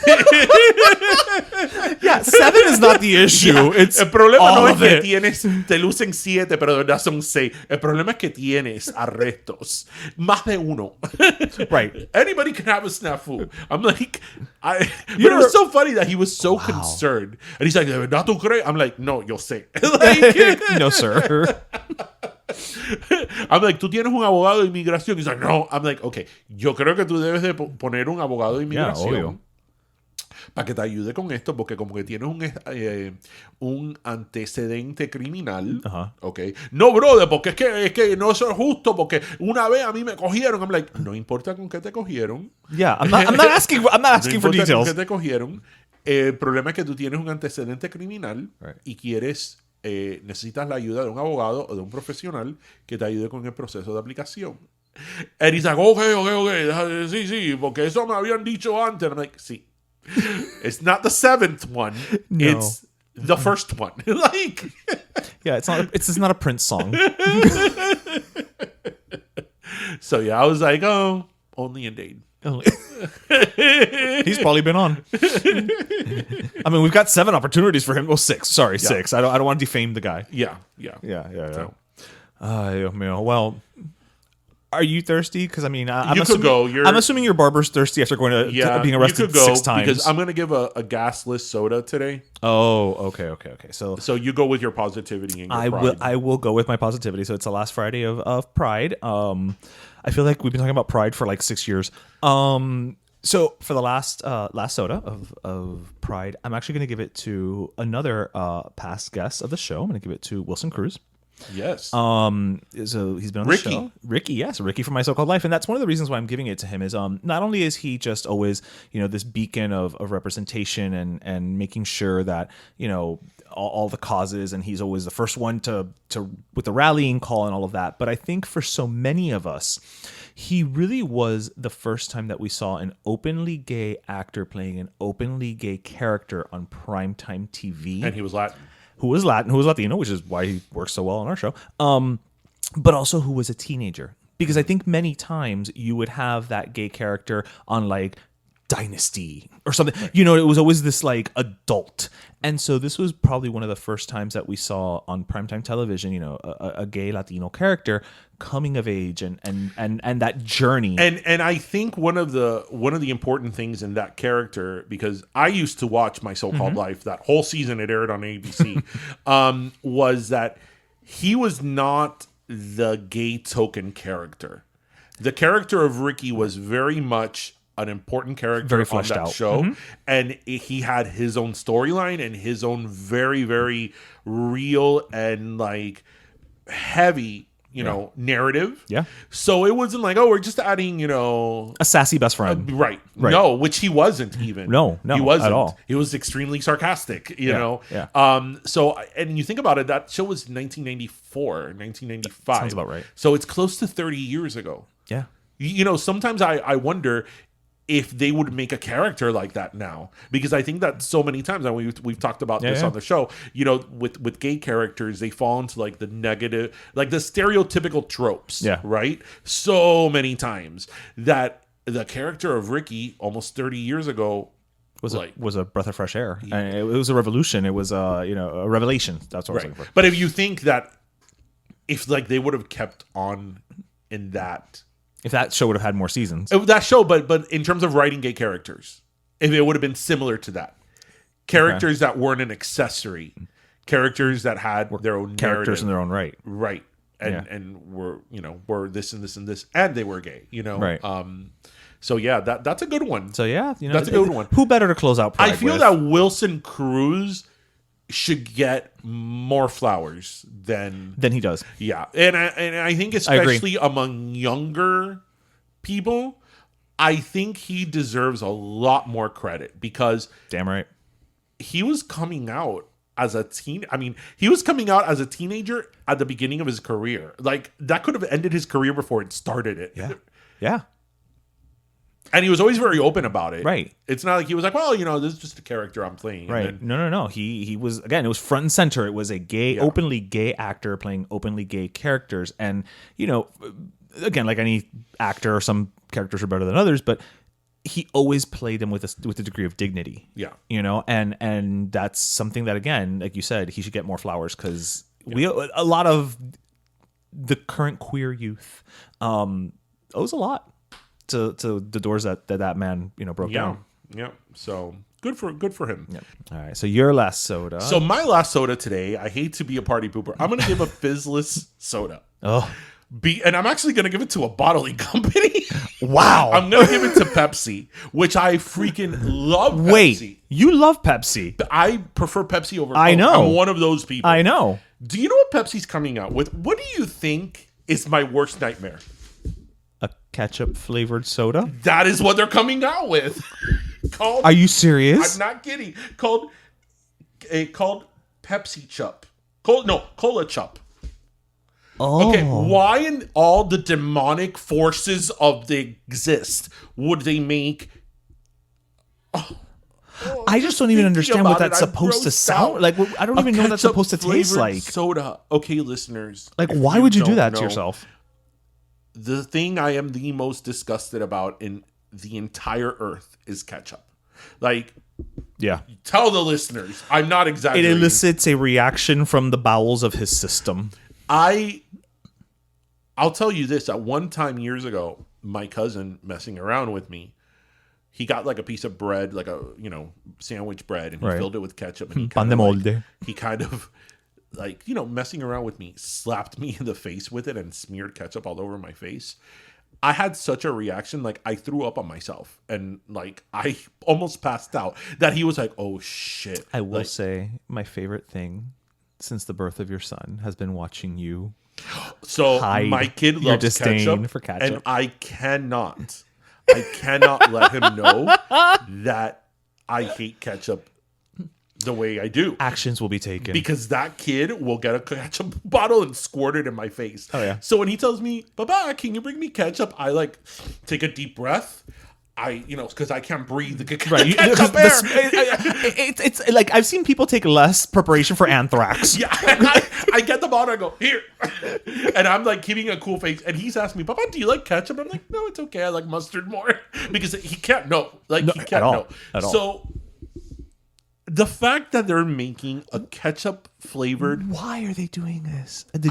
Yeah, 7 is not the issue. Yeah. It's El problema all no es of que it. te lucen 7, pero de verdad son 6. El problema es que tienes arrestos. Más de uno. Right. Anybody can have a snafu. I'm like, but it was so funny that he was so concerned. And he's like, ¿de verdad tú crees? I'm like, no, yo sé. Like, No, sir. I'm like, ¿tú tienes un abogado de inmigración? He's like, no. I'm like, okay, yo creo que tú debes de poner un abogado de inmigración. obvio. Para que te ayude con esto, porque como que tienes un antecedente criminal. Ajá. Ok. No, brother, porque es que no es justo, porque una vez a mí me cogieron. I'm like, no importa con qué te cogieron. Yeah, I'm not asking. I'm not asking No for importa con details. qué te cogieron. El problema es que tú tienes un antecedente criminal Right. y necesitas la ayuda de un abogado o de un profesional que te ayude con el proceso de aplicación. And he's like, okay. Sí, porque eso me habían dicho antes. I'm like, sí. It's not the 7th one. No. It's the first one. Like, Yeah, it's not. It's not a Prince song. so yeah, I was like, oh, only in Dade. He's probably been on. I mean, we've got 7 opportunities for him. Well, 6. Sorry, 6. I don't want to defame the guy. Yeah. Yeah. So, Dios mío. Well, Are you thirsty? Because I mean, I'm You could assuming, go. I'm assuming your barber's thirsty after going to being arrested you could go 6 times. because I'm going to give a gasless soda today. Oh, okay. So you go with your positivity and your pride. I will go with my positivity. So it's the last Friday of Pride. I feel like we've been talking about Pride for like 6 years. So for the last soda of Pride, I'm actually going to give it to another past guest of the show. I'm going to give it to Wilson Cruz. Yes. So he's been on Ricky. the show. Ricky, yes, Ricky from My So-Called Life, and that's one of the reasons why I'm giving it to him. Is not only is he just always this beacon of representation and making sure that all the causes, and he's always the first one to with the rallying call and all of that. But I think for so many of us, he really was the first time that we saw an openly gay actor playing an openly gay character on primetime TV, and he was Latin. Who was Latino, which is why he works so well on our show, but also who was a teenager. Because I think many times you would have that gay character on like Dynasty or something. It was always this like adult. And so this was probably one of the first times that we saw on primetime television, a gay Latino character coming of age and that journey. And I think one of the important things in that character, because I used to watch My So-Called Life, that whole season it aired on ABC, was that he was not the gay token character. The character of Ricky was very much an important character very on fleshed that out show, and he had his own storyline and his own very, very real and like heavy narrative. Yeah. So it wasn't like, we're just adding, a sassy best friend. right. No, which he wasn't even. No, he wasn't at all. He was extremely sarcastic, Yeah. So, and you think about it, that show was 1994, 1995. Sounds about right. So it's close to 30 years ago. Yeah. Sometimes I wonder if they would make a character like that now, because I think that so many times, and we've talked about this on the show, with gay characters, they fall into like the negative, like the stereotypical tropes, right? So many times that the character of Ricky almost 30 years ago was a breath of fresh air. And it was a revolution. It was a revelation. That's what I was looking for. But if you think that if like they would have kept on in that. If that show would have had more seasons. That show, but in terms of writing gay characters, if it would have been similar to that. Characters that weren't an accessory. Characters that had their own characters narrative. in their own right. Right. And were this and this and this, and they were gay, Right. So yeah, that's a good one. So yeah, that's a good one. Who better to close out Pride I feel with? that Wilson Cruz should get more flowers than he does. Yeah, and I think especially among younger people, I think he deserves a lot more credit because damn right, he was coming out as a teen. I mean, he was coming out as a teenager at the beginning of his career. Like that could have ended his career before it started it. Yeah. And he was always very open about it. Right. It's not like he was like, well, this is just a character I'm playing. Right. And then, No. He was, again, it was front and center. It was a gay, openly gay actor playing openly gay characters. And, again, like any actor, some characters are better than others, but he always played them with a degree of dignity. Yeah. And that's something that, again, like you said, he should get more flowers because a lot of the current queer youth owes a lot to the doors that man broke down. Yeah. So good for him. Yeah. All right. So your last soda. So my last soda today, I hate to be a party pooper. I'm gonna give a fizzless soda. Oh. And I'm actually gonna give it to a bottling company. Wow. I'm gonna give it to Pepsi, which I freaking love. Pepsi. Wait, you love Pepsi? I prefer Pepsi over Coke. I know. I'm one of those people. I know. Do you know what Pepsi's coming out with? What do you think is my worst nightmare? A ketchup flavored soda? That is what they're coming out with. Are you serious? I'm not kidding. Called Pepsi Chup. Colachup. Oh. Okay, why in all the demonic forces of the exist would they make? I just don't even understand what that's supposed to sound like. I don't even know what that's supposed to taste like. Soda. Okay, listeners. Like, why would you do that to yourself? The thing I am the most disgusted about in the entire earth is ketchup. Like, yeah. Tell the listeners. I'm not exaggerating. It elicits a reaction from the bowels of his system. I'll tell you this. At one time years ago, my cousin messing around with me, he got like a piece of bread, like a, sandwich bread, and he filled it with ketchup. And Pan de molde. He kind of like, messing around with me, slapped me in the face with it and smeared ketchup all over my face. I had such a reaction, like I threw up on myself and like I almost passed out, that he was like, oh shit. I will say my favorite thing since the birth of your son has been watching you. So my kid loves disdain ketchup, for ketchup, and I cannot let him know that I hate ketchup the way I do. Actions will be taken. Because that kid will get a ketchup bottle and squirt it in my face. Oh, yeah. So when he tells me, Baba, can you bring me ketchup? I like take a deep breath. Because I can't breathe. Right. It's like I've seen people take less preparation for anthrax. Yeah. I get the bottle and I go, here. And I'm like keeping a cool face. And he's asked me, Papa, do you like ketchup? I'm like, no, it's okay. I like mustard more. Because he can't know. Like, he can't know. At all. So the fact that they're making a ketchup flavored. Why are they doing this? But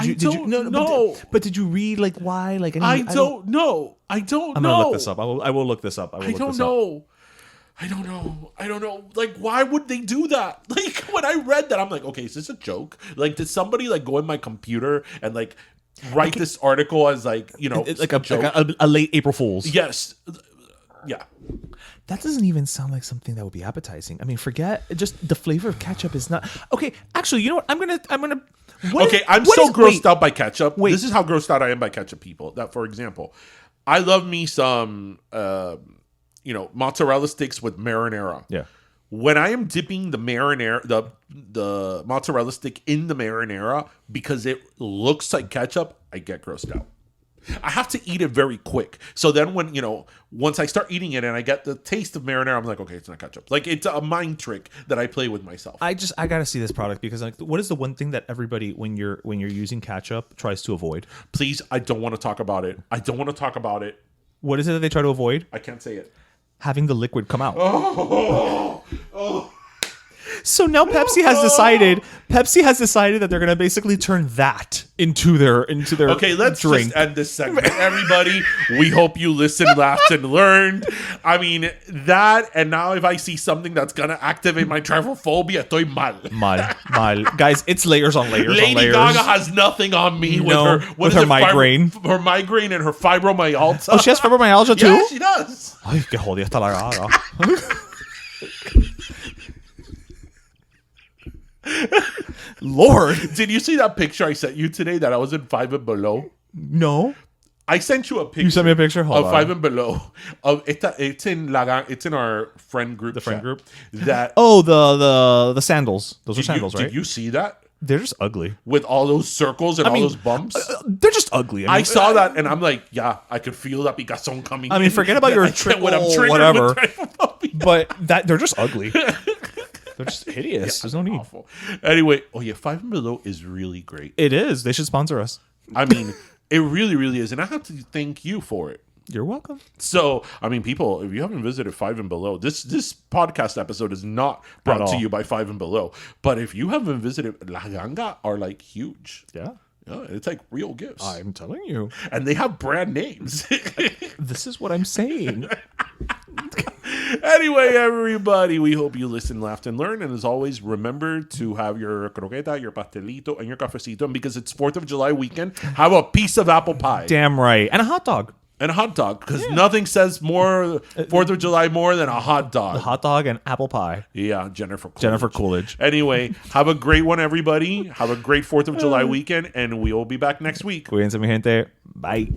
did you read like why? Like I don't know. I'm gonna look this up. I will look this up. I don't know. Like, why would they do that? Like, when I read that, I'm like, okay, is this a joke? Like, did somebody like go in my computer and like write this article as like, it's like a late April Fool's? Yes. Yeah. That doesn't even sound like something that would be appetizing. I mean, forget just the flavor of ketchup is not okay. Actually, you know what? I'm gonna. I'm so grossed out by ketchup. This is how grossed out I am by ketchup, people. That, for example, I love me some, mozzarella sticks with marinara. Yeah. When I am dipping the marinara, the mozzarella stick in the marinara because it looks like ketchup, I get grossed out. I have to eat it very quick. So then when, once I start eating it and I get the taste of marinara, I'm like, okay, it's not ketchup. Like, it's a mind trick that I play with myself. I got to see this product because like, what is the one thing that everybody, when you're using ketchup, tries to avoid? Please, I don't want to talk about it. What is it that they try to avoid? I can't say it. Having the liquid come out. Oh. So now Pepsi has decided that they're going to basically turn that into their Okay, let's drink. just end this segment. Everybody, we hope you listened, laughed, and learned. I mean, that, and now if I see something that's going to activate my trypophobia, estoy mal. Guys, it's layers on layers Lady on layers. Gaga has nothing on me with her migraine. Her migraine and her fibromyalgia. Oh, she has fibromyalgia too? Yeah, she does. Ay, qué jodida está la Gaga. Lord, did you see that picture I sent you today that I was in 5 and Below? No. I sent you a picture. You sent me a picture? Hold of on. 5 and Below. It's in our friend group. The friend group? That the sandals. Those are sandals, right? Did you see that? They're just ugly. With all those circles and all those bumps? They're just ugly. I saw that and I'm like, yeah, I could feel that picazón coming. I mean, forget about your triple whatever. But they're just ugly. They're just hideous. There's no need. Awful. Anyway, 5 and Below is really great. It is. They should sponsor us. I mean, it really, really is. And I have to thank you for it. You're welcome. So, I mean, people, if you haven't visited 5 and Below, this podcast episode is not brought to you by 5 and Below. But if you haven't visited, La Ganga are like huge. Yeah. Yeah, it's like real gifts. I'm telling you. And they have brand names. This is what I'm saying. Anyway, everybody, we hope you listened, laughed, and learned. And as always, remember to have your croqueta, your pastelito, and your cafecito. And because it's 4th of July weekend, have a piece of apple pie. Damn right. And a hot dog. And a hot dog. Because nothing says more 4th of July more than a hot dog. A hot dog and apple pie. Yeah, Jennifer Coolidge. Coolidge. Anyway, have a great one, everybody. Have a great 4th of July weekend. And we will be back next week. Cuídense, mi gente. Bye.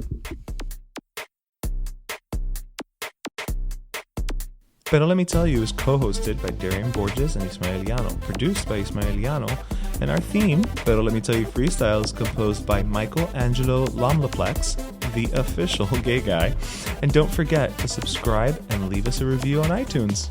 Pero Let Me Tell You is co-hosted by Darian Borges and Ismaeliano, produced by Ismaeliano, and our theme, Pero Let Me Tell You Freestyle, is composed by Michael Angelo Lomlaplex, the official gay guy. And don't forget to subscribe and leave us a review on iTunes.